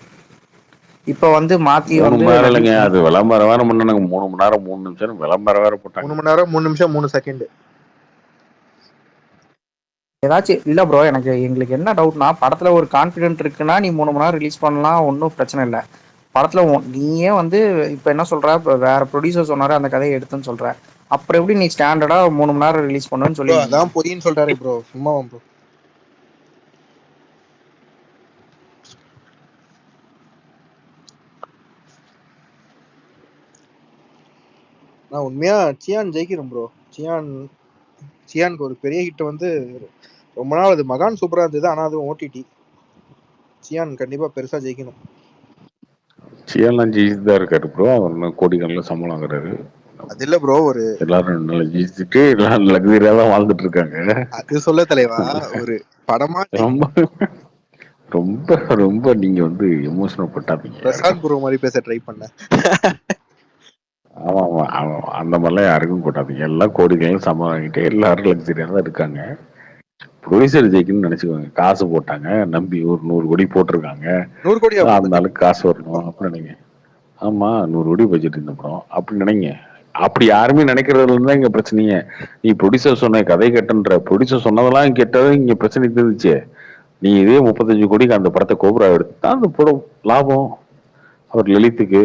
இப்ப வந்து மாத்தி வந்து இல்லைங்க, அது விளம்பரம் வேற பண்ணாங்க. 3 மணி நேரம் 3 நிமிஷம் விளம்பரம் வேற போட்டாங்க. 3 மணி நேரம் 3 நிமிஷம் 3 செகண்ட். ஏதாச்சும் இல்ல ப்ரோ, எங்களுக்கு என்ன டவுட்னா, படத்துல ஒரு கான்ஃபிடென்ட் இருக்குன்னா நீ 3 மணி நேரம் ரிலீஸ் பண்ணலாம், ஒன்றும் பிரச்சனை இல்லை. படத்துல நீயே வந்து இப்ப என்ன சொல்ற, வேற ப்ரொடியூசர் சொன்னாரு அந்த கதையை எடுத்துன்னு சொல்ற, அப்புறம் எப்படி நீ ஸ்டாண்டர்டா 3 மணி நேரம் ரிலீஸ் பண்ணுன்னு சொல்லி அதான் பொய்ன்னு சொல்றாரு ப்ரோ. சும்மா ப்ரோ நான் உண்மையா சியான் ஜெயிக்கிறேன் ப்ரோ. சியானுக்கு ஒரு பெரிய ஹிட் வந்து ரொம்ப நாள் அது மகான் சூப்பரா இருந்தது, ஆனா அது ஓடிடி. சியான் கண்டிப்பா பெருசா ஜெயிக்கணும். சியான்லாம் ஜெயிச்சுதான் இருக்காரு ப்ரோ. அவர் கோடிக்கணக்கில் சம்பளம் வாங்குறாரு. அது இல்ல ப்ரோ, ஒரு எல்லாரும் நல்லா ஜெயிச்சுட்டு எல்லாரும் லக்ஸரியா தான் வாழ்ந்துட்டு இருக்காங்க. அது சொல்ல தலைவா, ஒரு படமா ரொம்ப ரொம்ப ரொம்ப நீங்க வந்து எமோஷனல் பட்டாதீங்க யாருக்கும். பிரசாந்த் ப்ரோ மாதிரி பேச ட்ரை பண்ணேன். ஆமா ஆமா ஆமா, அந்த மாதிரிலாம் யாருக்கும் கொட்டாதீங்க. எல்லாம் கோடிகளையும் சம்பளம் வாங்கிட்டு எல்லாரும் லக்ஸரியா தான் இருக்காங்க. ப்ரொடியூசர் ஜெயிக்கணும்னு நினைச்சுக்கோங்க. காசு போட்டாங்க, நம்பி ஒரு 100 கோடி போட்டிருக்காங்க. 100 கோடியா அந்த போகுது? ஆளுக்கு காசு வரணும் அப்படின்னு நினைங்க. ஆமா 100 கோடி பட்ஜெட் இந்த படம் அப்படி நினைங்க. அப்படி யாருமே நினைக்கிறதுல இருந்தா இங்க பிரச்சனையே. நீ ப்ரொடியூசர் சொன்ன கதை கெட்டன்ற ப்ரொடியூசர் சொன்னதெல்லாம் கெட்டது இங்க பிரச்சனை இருந்துச்சு. நீ இதே 35 கோடிக்கு அந்த படத்தை கோபுரா எடுத்தா அந்த படம் லாபம். அவர் லலித்துக்கு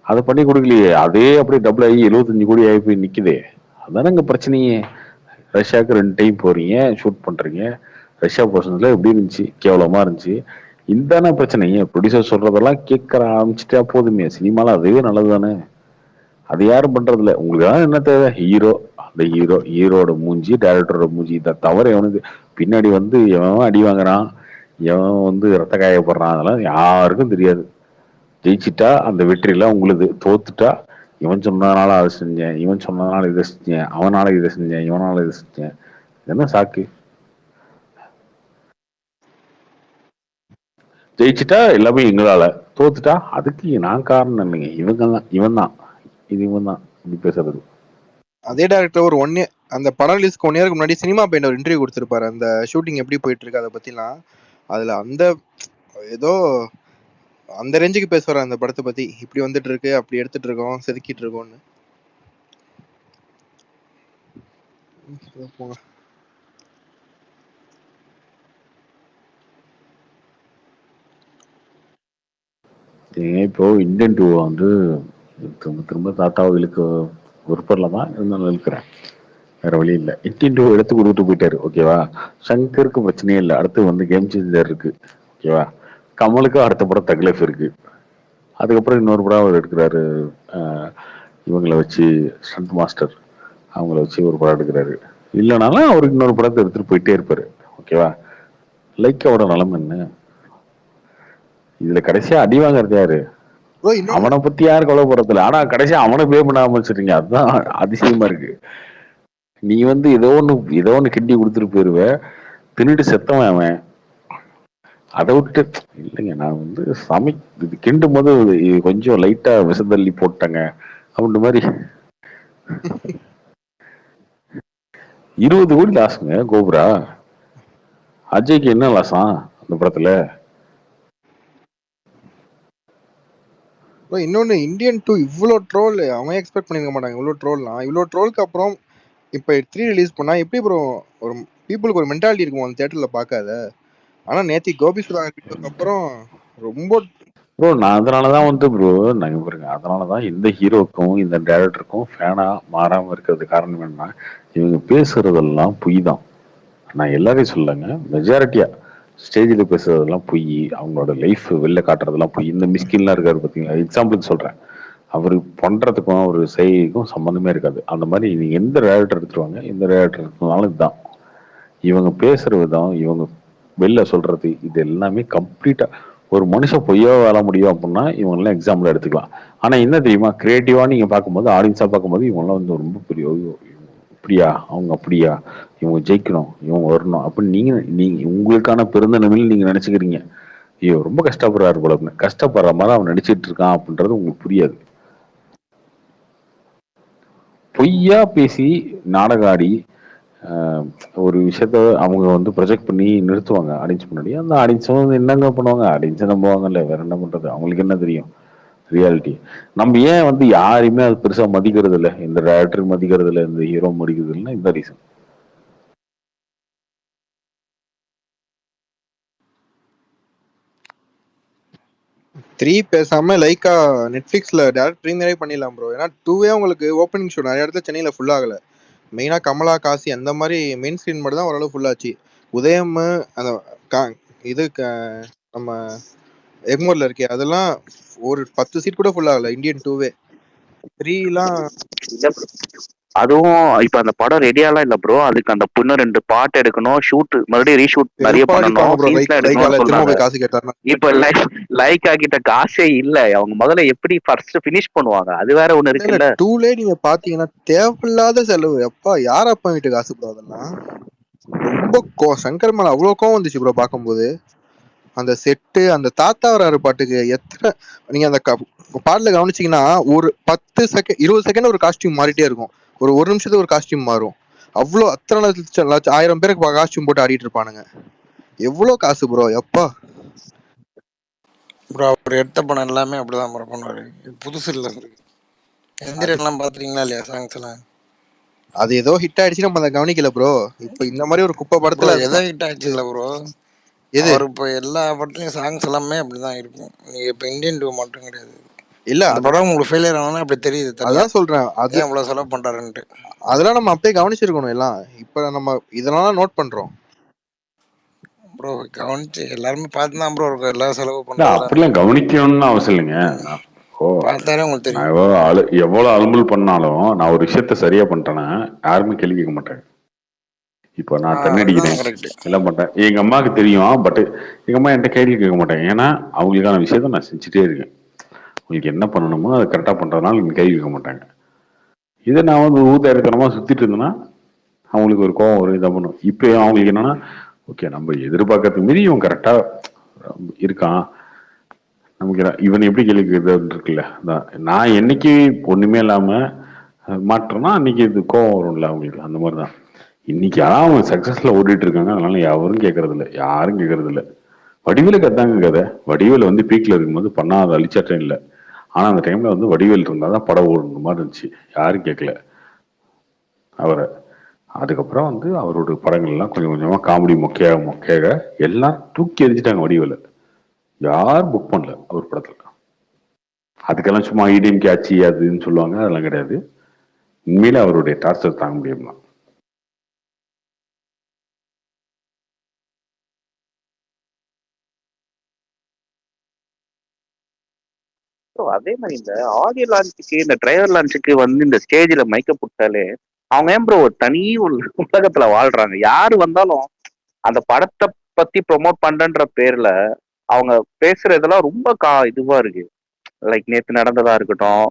அதை பண்ணி கொடுக்கலையே, அதே அப்படியே டபுள் ஆகி 75 கோடி ஆகி போய் நிக்குதே. அதானே இங்க பிரச்சனையே. ரஷ்யாவுக்கு 2 டைம் போறீங்க, ஷூட் பண்றீங்க. ரஷ்யா போர்ஷன்ல எப்படி இருந்துச்சு? கேவலமா இருந்துச்சு. இதானே பிரச்சனையே. ப்ரொடியூசர் சொல்றதெல்லாம் கேட்கற ஆரம்பிச்சுட்டா போதுமே. சினிமால அதுவே நல்லது தானே. அது யாரும் பண்றது இல்ல. உங்களுக்கு என்ன தேவை? ஹீரோ, அந்த ஹீரோட மூஞ்சி, டைரக்டரோட மூஞ்சி, இதை தவிர எவனுக்கு பின்னாடி வந்து எவன் அடி வாங்குறான், எவன் வந்து ரத்த காயப்படுறான், அதெல்லாம் யாருக்கும் தெரியாது. ஜெயிச்சிட்டா அந்த வெற்றிலாம் உங்களுக்கு, தோத்துட்டா இவன் சொன்னதுனால அதை செஞ்சேன், இவன் சொன்னதுனால இதை செஞ்சேன், அவனால இதை செஞ்சேன், இவனால இதை செஞ்சேன். என்ன சாக்கு? ஜெயிச்சிட்டா எல்லாமே எங்களால, தோத்துட்டா அதுக்கு நான் காரணம் இல்லைங்க, இவங்க தான், இவன் தான், இவன் தான் இப்படி பேசுறது. அதே டேரக்டர் ஒரு அந்த படம் ரிலீஸ்க்கு 1 இயருக்கு முன்னாடி சினிமா பெயிண்ட் ஒரு இன்டர்வியூ கொடுத்திருப்பாரு. அந்த ஷூட்டிங் எப்படி போயிட்டு இருக்கு அதை பத்திலாம். அதுல அந்த ஏதோ அந்த ரேஞ்சுக்கு பேசுவார் அந்த படத்தை பத்தி. இப்படி வந்துட்டு இருக்கு, அப்படி எடுத்துட்டு இருக்கோம், செதுக்கிட்டு இருக்கோம்னு. போங்க. இப்போ இந்தியன் 2 வந்து திரும்ப திரும்ப தாத்தாவை இழுக்க விருப்பம்ல தான் இருந்தாலும் இழுக்கிறேன், வேற வழி இல்லை. இந்தியன் 2 எடுத்து கொடுத்துட்டு போயிட்டாரு, ஓகேவா. சங்கருக்கு பிரச்சனையே இல்லை. அடுத்து வந்து கேம் சேஞ்சர் இருக்கு, ஓகேவா. கமலுக்கு அடுத்த படம் தக்லைஃப் இருக்கு. அதுக்கப்புறம் இன்னொரு படம் அவர் எடுக்கிறாரு, இவங்களை வச்சு ஸ்டண்ட் மாஸ்டர் அவங்கள வச்சு ஒரு படம் எடுக்கிறாரு. இல்லைனாலும் அவருக்கு இன்னொரு படத்தை எடுத்துட்டு போயிட்டே இருப்பாரு, ஓகேவா. லைக்காவோட நிலைமை என்ன? இதுல கடைசியா அடி வாங்குறது யாரு? அவனை பத்தி யாரும் கவலைப்படுறதில்ல. ஆனா கடைசியா அவனை பே பண்ணாம வச்சிருக்கீங்க, அதுதான் அதிசயமா இருக்கு. நீ வந்து ஏதோ ஒண்ணு கிண்டி கொடுத்துட்டு போயிருவ, தின்னுட்டு செத்தவன் அவன். அதை விட்டுட்டு இல்லைங்க நான் வந்து இது கிண்டும் போது கொஞ்சம் லைட்டா விசந்தள்ளி போட்டாங்க அப்படின்ற மாதிரி. 20 கோடி லாஸுங்க கோபுரா. அஜய்க்கு என்ன லாஸா அந்த படத்துல? இன்னொன்னு, இந்தியன் 2 இவ்வளோ ட்ரோல் அவங்க எக்ஸ்பெக்ட் பண்ணிருக்க மாட்டாங்க. இவ்வளோ ட்ரோல்லாம், இவ்வளோ ட்ரோலுக்கு அப்புறம் இப்போ 3 ரிலீஸ் பண்ணா எப்படி ப்ரோ ஒரு பீப்புளுக்கு ஒரு மென்டாலிட்டி இருக்கும் அந்த தியேட்டர்ல பார்க்காத. ஆனா நேத்தி கோபி சுதா அப்புறம் ரொம்ப ப்ரோ நான் அதனாலதான் வந்து ப்ரோ நாங்க பாருங்க, அதனாலதான் இந்த ஹீரோக்கும் இந்த டைரக்டருக்கும் ஃபேனா மாறாம இருக்கிறது காரணம் என்னன்னா, இவங்க பேசுறதெல்லாம் பொய் தான். நான் எல்லாரையும் சொல்லலைங்க, மெஜாரிட்டியா ஸ்டேஜில் பேசுறதெல்லாம் பொய். அவங்களோட லைஃப் வெளில காட்டுறதெல்லாம் பொய். இந்த மிஸ்கின்லாம் இருக்காரு பார்த்தீங்களா, எக்ஸாம்பிளுக்கு சொல்றேன். அவரு பண்றதுக்கும் ஒரு செய்திக்கும் சம்மந்தமே இருக்காது. அந்த மாதிரி நீங்க எந்த டேரக்டர் எடுத்துருவாங்க, எந்த டேரக்டர் எடுத்தாலும் இதுதான். இவங்க பேசுற விதம், இவங்க வெளில சொல்றது, இது எல்லாமே கம்ப்ளீட்டா ஒரு மனுஷன் பொய்யா வாழ முடியும் அப்படின்னா இவங்கெல்லாம் எக்ஸாம்பிள் எடுத்துக்கலாம். ஆனா என்ன தெரியுமா, கிரியேட்டிவா நீங்க பார்க்கும்போது, ஆடியன்ஸா பார்க்கும்போது இவங்கெல்லாம் வந்து ரொம்ப பெரிய இப்படியா அவங்க அப்படியா, இவங்க ஜெயிக்கணும், இவங்க வரணும் அப்படின்னு நீங்க உங்களுக்கான பெருந்தன்மையில் நீங்க நினைச்சுக்கிறீங்க. ஐயோ ரொம்ப கஷ்டப்படுறாரு போல, கஷ்டப்படுற மாதிரி அவன் நடிச்சிட்டு இருக்கான் அப்படின்றது உங்களுக்கு புரியாது. பொய்யா பேசி நாடகம் ஆடி ஒரு விஷயத்த அவங்க வந்து ப்ரொஜெக்ட் பண்ணி நிறுத்துவாங்க ஆடியன்ஸ் முன்னாடி. அந்த ஆடியன்ஸ் வந்து என்னங்க பண்ணுவாங்க, ஆடியன்ஸை நம்புவாங்கல்ல, வேற என்ன பண்றது, அவங்களுக்கு என்ன தெரியும் ரியாலிட்டி. நம்ம ஏன் வந்து யாரையுமே அது பெருசா மதிக்கிறது இல்லை, இந்த டேரக்டர் மதிக்கிறது இல்லை, இந்த ஹீரோ மதிக்கிறது இல்லைன்னா இந்த ரீசன். பேசாம லைக்கா நெட்ஃபிளிக்ஸ்ல டேரக்ட் ப்ரீமியரே பண்ணிடலாம் ப்ரோ. ஏன்னா 2வே உங்களுக்கு ஓப்பனிங் ஷோ நிறைய இடத்துல சென்னையில ஃபுல் ஆகல. மெயினா கமலா, காசி அந்த மாதிரி மெயின் ஸ்கிரீன் மட்டும் தான் ஓரளவு ஃபுல் ஆச்சு. உதயம் அந்த இது நம்ம எக்மோர்ல இருக்கே, அதெல்லாம் ஒரு 10 சீட் கூட ஃபுல் ஆகல. இந்தியன் 2வே 3லாம் அதுவும் இப்ப அந்த படம் ரெடியாலாம் இல்ல ப்ரோ. அதுக்கு அந்த பொண்ணு 2 பார்ட் எடுக்கணும், ஷூட் மறுபடியும் ரீஷூட் நிறைய வெறுப்பாடிப்பாங்க பண்ணணும், ப்ரோ. சீன்ஸ்லாம் எடுக்கணும்னு லைக்கால திரும்ப சொல்றாங்க. போய் காசு கேட்டாருன்னா இப்ப லைக்கா கிட்ட காசே இல்ல. அவங்க முதல்ல எப்படி ஃபர்ஸ்ட் ஃபினிஷ் பண்ணுவாங்க, அது வேற ஒண்ணு இல்ல இருக்குல்ல. டூலே நீங்க பாத்தீங்கன்னா தேவையில்லாத செலவு. எப்பா யார் அப்பா வீட்டு காசு ப்ரோ அதெல்லாம். ரொம்ப சங்கர் மேல அவ்வளவு கோவம் வந்துச்சு ப்ரோ பார்க்கும்போது. அந்த செட்டு அந்த தாத்தா வராரு பாட்டுக்கு எத்தனை நீங்க அந்த பாட்டுல கவனிச்சீங்கன்னா ஒரு 10 செகண்ட் 20 செகண்ட் ஒரு காஸ்டியூம் மாறிட்டே இருக்கும். ஒரு நிமிஷத்துக்கு ஒரு காஸ்டியூம் மாறும். அவ்வளோ அத்தனை லட்சம் 1000 பேருக்கு காஸ்டியூம் போட்டு ஆடிட்டு இருப்பானுங்க. எவ்வளவு காசு ப்ரோ எப்பா. ப்ரோ அவர் எடுத்த படம் எல்லாமே அப்படிதான் ப்ரோ பண்ணுவாரு. புதுசு இல்லை அவருக்கு. எந்திரன் எல்லாம் பாத்துறீங்களா இல்லையா சாங்ஸ் எல்லாம்? அது ஏதோ ஹிட் ஆயிடுச்சு நம்ம அதை கவனிக்கல ப்ரோ. இப்ப இந்த மாதிரி ஒரு குப்பை ப்ரோ படத்துல எதோ ஹிட் ஆயிடுச்சு இல்லை ப்ரோ. எது அவர் இப்போ எல்லா படத்துலயும் சாங்ஸ் எல்லாமே அப்படிதான் இருக்கும். நீங்க இப்ப இந்தியன் டூ மட்டும் கிடையாது. இல்ல அந்த படம் உங்களுக்கு ஃபெயிலியர் ஆனா அப்படி தெரியுது தனியா. அதான் சொல்றேன். அது ஏன் இவ்வளவு செலவு பண்றாருன்ட்டு. அதெல்லாம் நம்ம அப்பயே கவனிச்சிருக்கணும் எல்லாம். இப்ப நம்ம இதெல்லாம் நோட் பண்றோம் ப்ரோ. கவனிச்சு எல்லாருமே பார்த்து தான் ப்ரோ இருக்கும் எல்லா செலவு இல்ல பண்றதெல்லாம். அப்படிலாம் கவனிக்கணும்னு அவசியம் இல்லைங்க. பார்த்தாலே உங்களுக்கு நான் தெரியும். எவ்வளவு அலும்பல் பண்ணாலும் நான் ஒரு விஷயத்த சரியா பண்ணிட்டேன்னா யாருமே கேள்வி கேட்க மாட்டாங்க. இப்போ நான் தண்ணி அடிக்கிறேன் கரெக்ட். எல்லாம் பண்றேன், எங்க அம்மாவுக்கு தெரியும். பட் எங்க அம்மா என்கிட்ட கேள்வி கேட்க மாட்டாங்க. ஏன்னா அவங்களுக்கான விஷயத்த நான் செஞ்சுட்டே இருக்கேன். உங்களுக்கு என்ன பண்ணணுமோ அதை கரெக்டா பண்றதுனால எனக்கு கேள்வி கேட்க மாட்டாங்க. இதை நான் வந்து ஊதாரித்தனமா சுத்திட்டு இருந்தேன்னா அவங்களுக்கு ஒரு கோவம் ஒரு இதை பண்ணும். இப்போ அவங்களுக்கு என்னன்னா ஓகே நம்ம எதிர்பார்க்கறதுக்கு மீறி இவன் கரெக்டா இருக்கான், நமக்கு இவன் எப்படி கேள்வி கேட்கறது இருக்குல்ல. நான் என்னைக்கு ஒண்ணுமே இல்லாம மாற்றோம்னா அன்னைக்கு இது கோவம் வரும்ல அவங்களுக்கு. அந்த மாதிரிதான் இன்னைக்கு அவன் சக்சஸ்ல ஓடிட்டு இருக்காங்க. அதனால யாரும் கேட்கறது இல்லை, யாரும் கேட்கறது இல்லை. வடிவேல கத்தாங்க கதை. வடிவேல வந்து பீக்ல இருக்கும்போது பண்ணாத அழிச்சாட்டம் இல்லை. ஆனா அந்த டைம்ல வந்து வடிவேல் இருந்தாதான் படம் ஓடுற மாதிரி இருந்துச்சு. யாரும் கேட்கல அவரை. அதுக்கப்புறம் வந்து அவரோட படங்கள்லாம் கொஞ்சம் கொஞ்சமா காமெடி மொக்கையாக எல்லாம் தூக்கி எரிஞ்சிட்டாங்க வடிவேல. யார் புக் பண்ணல அவர் படத்துல. அதுக்கெல்லாம் சும்மா ஐடியம் கேட்சி அதுன்னு சொல்லுவாங்க, அதெல்லாம் கிடையாது. உண்மையில அவருடைய டார்ச்சர் தாங்க முடியுமா. அதே மாதிரி இந்த ஆடியோ லான்ச்சுக்கு இந்த ட்ரைவர் லான்ச்சுக்கு வந்து இந்த ஸ்டேஜ்ல மைக்க போட்டாலே அவங்க ஏன் ப்ரோ ஒரு தனி உலகத்துல வாழ்றாங்க. யாரு வந்தாலும் அந்த படத்தை பத்தி ப்ரொமோட் பண்றன்ற பேர்ல அவங்க பேசுறதெல்லாம் ரொம்ப இதுவா இருக்கு. லைக் நேத்து நடந்ததா இருக்கட்டும்,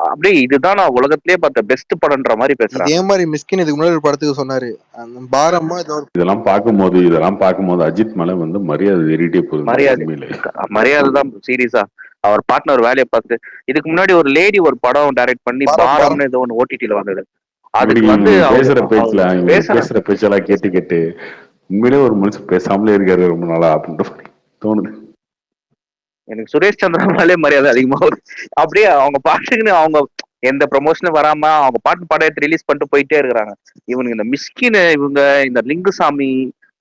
அப்படியே இதுதான் நான் உலகத்திலேயே பார்த்த பெஸ்ட் படம்ன்ற மாதிரி பேசுறாங்க. இதே மாதிரி மிஸ்கின் இதுக்கு முன்னாடி ஒரு படத்துக்கு சொன்னாரு அந்த பாரமா இதெல்லாம் பார்க்கும்போது அஜித் மேல வந்து மரியாதை ஏறிட்டே போகுது. மரியாதை தான் சீரியஸா. அவர் பார்ட்னர் வேலையை பார்த்து இதுக்கு முன்னாடி ஒரு லேடி ஒரு படம் டைரக்ட் பண்ணி பாரம்னு ஏதோ ஒன்று ஓடிடில வந்தது. அதுக்கு வந்து பேசுற பேச்செல்லாம் கேட்டு உண்மையிலே ஒரு மனுஷன் பேசாமலே இருக்காரு ரொம்ப நாளா அப்படின்ட்டு தோணுது எனக்கு. சுரேஷ் சந்திரா மேலே மரியாதை அதிகமா வருது. அப்படியே அவங்க பாட்டுக்குன்னு அவங்க எந்த ப்ரொமோஷனும் வராம அவங்க பாட்டு படம் எடுத்து ரிலீஸ் பண்ணிட்டு போயிட்டே இருக்கிறாங்க. இவனுக்கு இந்த மிஸ்கின் இவங்க இந்த லிங்குசாமி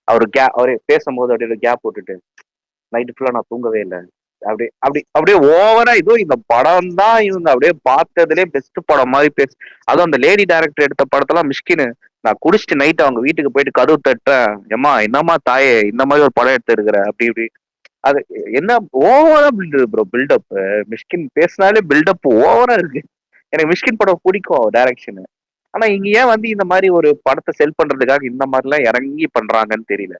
அவரு பேசும்போது அப்படியே கேப் போட்டுட்டு நைட்டு ஃபுல்லா நான் தூங்கவே இல்லை அப்படியே ஓவரா இதோ இந்த படம் தான் இவங்க அப்படியே பார்த்ததுலேயே பெஸ்ட் படம் மாதிரி பேசு. அதுவும் அந்த லேடி டைரக்டர் எடுத்த படத்தெல்லாம் மிஷ்கின்னு நான் குடிச்சிட்டு நைட்டு அவங்க வீட்டுக்கு போயிட்டு கதவு தட்டுறேன், ஏமா என்னம்மா தாயே இந்த மாதிரி ஒரு படம் எடுத்து இருக்கிற அப்படி அது என்ன ஓவரா பில்டப். மிஷ்கின் பேசினாலே பில்டப் ஓவரா இருக்கு. எனக்கு மிஷ்கின் படம் பிடிக்கும் டைரக்ஷனு. ஆனா இங்க ஏன் வந்து இந்த மாதிரி ஒரு படத்தை செல் பண்றதுக்காக இந்த மாதிரி எல்லாம் இறங்கி பண்றாங்கன்னு தெரியல.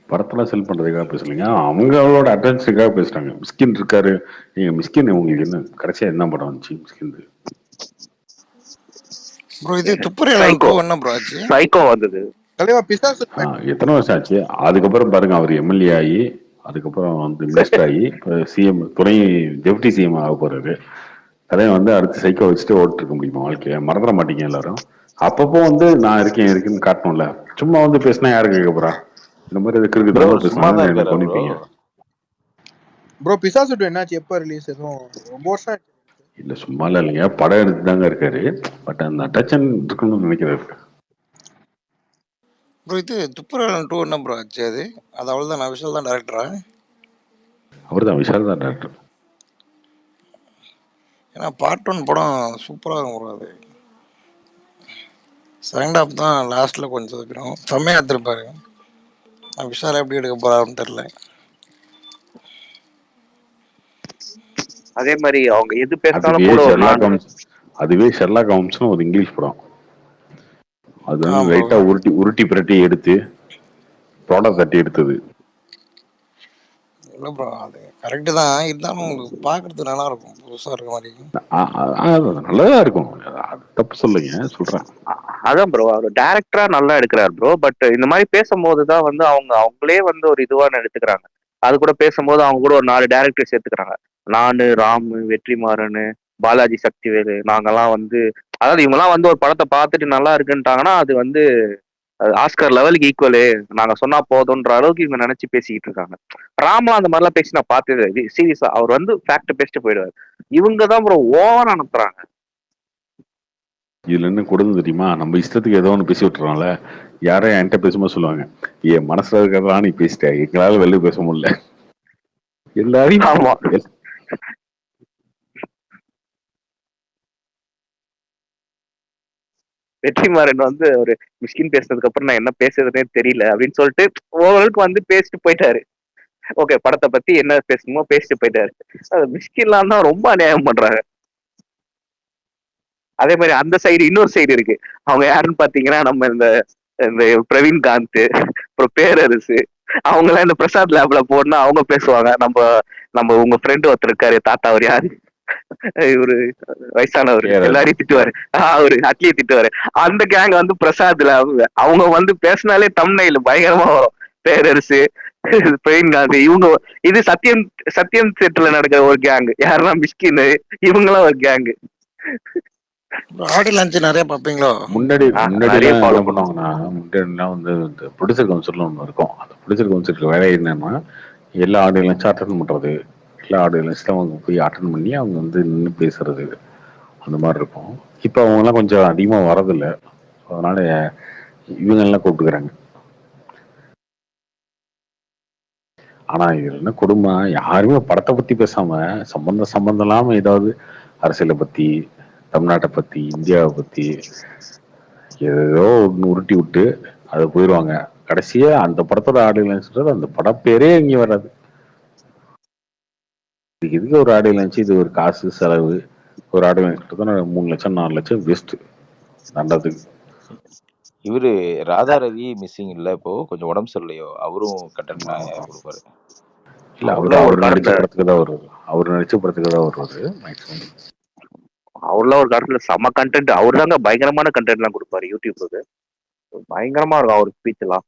படத்தெல்லாம் செல் பண்றதுக்காக பேசலைங்க, அவங்களோட அட்டென்ஷனுக்காக பேசுறாங்க. மிஸ்கின் இருக்காரு, நீங்க மிஸ்கின் உங்களுக்கு என்ன கடைசியா என்ன படம் வந்துச்சு மிஸ்கின்? ப்ரோ இது துப்புரவு என்ன ப்ரோ ஆச்சு? சைக்கோ வந்தது. எத்தனை வருஷம் ஆச்சு. அதுக்கப்புறம் பாருங்க அவர் எம்எல்ஏ ஆகி அதுக்கப்புறம் வந்து மினிஸ்டர் ஆகி இப்போ சிஎம் துணை டெப்டி சிஎம் ஆக போறாரு. அதே வந்து அடுத்து சைக்கோ வச்சுட்டு ஓட்டு இருக்க முடியுமா வாழ்க்கைய? மறந்துட மாட்டீங்க எல்லாரும். அப்பப்போ வந்து நான் இருக்குன்னு காட்டணும்ல. சும்மா வந்து பேசினா யாரு கேட்க போறா? இந்த மாதிரி இருக்குங்க. ப்ரோ பிசாசு 2 என்னாச்சு? எப்ப ரிலீஸ்? எதுவும் ரொம்ப வருஷம் ஆச்சு. இல்ல சும்மா இல்லைங்க, படம் எடுத்து தாங்க இருக்காரு. பட் அந்த அட்டென்ஷன் இருக்கணும்னு நினைக்கிறாரு. ப்ரோ இது துப்புரவு 2 என்ன ப்ரோ ஆச்சு? அது அவ்வளவுதான். விஷால் தான் டைரக்டரா? அவர்தான், விஷால் தான் டைரக்டர். ஏன்னா பார்ட் 1 படம் சூப்பரா இருக்கும் ப்ரோ. அது செகண்ட் ஹாஃப் தான் லாஸ்ட்ல கொஞ்சம் இருக்கிறோம் செம்மையா எடுத்திருப்பாரு. விஷால் எப்படி எடுக்க போறாருன்னு தெரியல. அதே மாதிரி அவங்க எது பேசினாலும் கூட அதுவே ஷெர்லாக் ஹோம்ஸ்னு ஒரு இங்கிலீஷ் படம். அது வந்து ப்ரோ. லைட்டா உருட்டி பிரட்டி எடுத்து ப்ராடக்ட் தட்டி எடுத்தது. இல்லை ப்ரோ, அது கரெக்டு தான். இருந்தாலும் உங்களுக்கு பார்க்கறதுக்கு நல்லா இருக்கும், புதுசாக இருக்க மாதிரி. நல்லதா இருக்கும், அது தப்பு சொல்லுங்க, சொல்றேன். அதான் ப்ரோ, அவர் டைரக்டரா நல்லா எடுக்கிறார் ப்ரோ. பட் இந்த மாதிரி பேசும்போது தான் வந்து அவங்களே வந்து ஒரு இதுவான எடுத்துக்கிறாங்க. அது கூட பேசும்போது அவங்க கூட ஒரு 4 டேரக்டர் சேர்த்துக்கிறாங்க. நானு, ராமு, வெற்றிமாறன், பாலாஜி சக்திவேலு, நாங்கெல்லாம் வந்து, அதாவது இவங்கெல்லாம் வந்து ஒரு படத்தை பார்த்துட்டு நல்லா இருக்குன்ட்டாங்கன்னா அது வந்து ஆஸ்கர் லெவலுக்கு ஈக்குவலு, நாங்க சொன்னா போதுன்ற அளவுக்கு இவங்க நினைச்சு பேசிக்கிட்டு இருக்காங்க. ராமலாம் அந்த மாதிரிலாம் பேசி நான் பார்த்தது சீரியஸா. அவர் வந்து ஃபேக்ட் பேசிட்டு போயிடுவாரு. இவங்க தான் ப்ரோ ஓவர் அனுப்புறாங்க. இதுல என்ன கொடுங்க தெரியுமா, நம்ம இஷ்டத்துக்கு ஏதோ ஒன்று பேசி விட்டுறோம்ல. யாரும் என்கிட்ட பேசும்போது சொல்லுவாங்க, என் மனசுல இருக்கிறதா நீ பேசிட்ட, எங்களால வெளில பேச முடியல. எல்லாரையும் ஆமா. வெற்றிமாறன் வந்து ஒரு மிஸ்கின் பேசுனதுக்கு அப்புறம் நான் என்ன பேசுறதுனே தெரியல அப்படின்னு சொல்லிட்டு ஓரளவுக்கு வந்து பேசிட்டு போயிட்டாரு. ஓகே, படத்தை பத்தி என்ன பேசணுமோ பேசிட்டு போயிட்டாரு. மிஸ்கின்லாம் தான் ரொம்ப அநியாயம் பண்றாங்க. அதே மாதிரி அந்த சைடு இன்னொரு சைடு இருக்கு. அவங்க யாருன்னு பாத்தீங்கன்னா நம்ம இந்த பிரவீன்காந்த், அப்புறம் பேரரசு, அவங்க எல்லாம் இந்த பிரசாத் லேப்ல போனா அவங்க பேசுவாங்க. நம்ம உங்க ஃப்ரெண்டு ஒருத்தர் இருக்காரு, தாத்தா, அவர் யாரு, இவரு வயசானவர், எல்லாரையும் திட்டுவாரு, அவரு அட்லியை திட்டுவாரு. அந்த கேங் வந்து பிரசாத் லேப். அவங்க வந்து பேசினாலே தம்ப்நெயில் பயங்கரமா வரும். பேரரசு, பிரவீன்காந்த், இவங்க இது சத்தியம் தேட்டர்ல நடக்கிற ஒரு கேங். யாருன்னா மிஸ்கின், இவங்கெல்லாம் ஒரு கேங். ஆடி லஞ்ச் நிறைய பார்ப்பீங்களோ? முன்னாடி என்ன பண்ணுவாங்கன்னா, முன்னாடிலாம் வந்து இந்த ப்ரொடியூசர் கவுன்சில்னு ஒன்று இருக்கும். அந்த ப்ரொடியூசர் கவுன்சிலுக்கு வேலை என்னன்னா, எல்லா ஆடியோ லஞ்சும் அட்டன் பண்றது, எல்லா ஆடியோ லஞ்சும் அவங்க போய் அட்டன் பண்ணி அவங்க வந்து நின்று பேசுறது, அந்த மாதிரி இருக்கும். இப்போ அவங்கெல்லாம் கொஞ்சம் அதிகமாக வரதில்லை, அதனால இவங்கெல்லாம் கூப்பிட்டுக்கிறாங்க. ஆனா இதுல என்ன கொடுமை, யாருமே படத்தை பத்தி பேசாம சம்பந்தம் இல்லாம ஏதாவது அரசியலை பத்தி, தமிழ்நாட்டை பத்தி, இந்தியாவை பத்தி ஏதோ ஒன்று உருட்டி விட்டு அதை போயிடுவாங்க. கடைசியா அந்த படத்தோட ஆடியோ சொல்றது அந்த படம் பேரே இங்கே வராது. இதுக்கு ஒரு ஆடியோ லஞ்ச், இது ஒரு காசு செலவு. ஒரு ஆடியோ லஞ்ச் 3 லட்சம் 4 லட்சம் பெஸ்ட் நல்லதுக்கு. இவரு ராதா ரவி மிஸ்ஸிங் இல்ல, இப்போ கொஞ்சம் உடம்பு சரியில்லையோ, அவரும் கண்டென்ட் கொடுப்பாரு. இல்ல, அவர் நடிச்ச படத்துக்கு தான் வருவாரு. அவர் நடிச்ச படத்துக்கு தான் வருவாரு மேக்ஸிமம். அவர்லாம் ஒரு காலத்துல செம்ம கண்டென்ட், அவர் தாங்க பயங்கரமான கண்டென்ட் எல்லாம் கொடுப்பாரு யூடியூபுக்கு. பயங்கரமா இருக்கும் அவர் ஸ்பீச் எல்லாம்.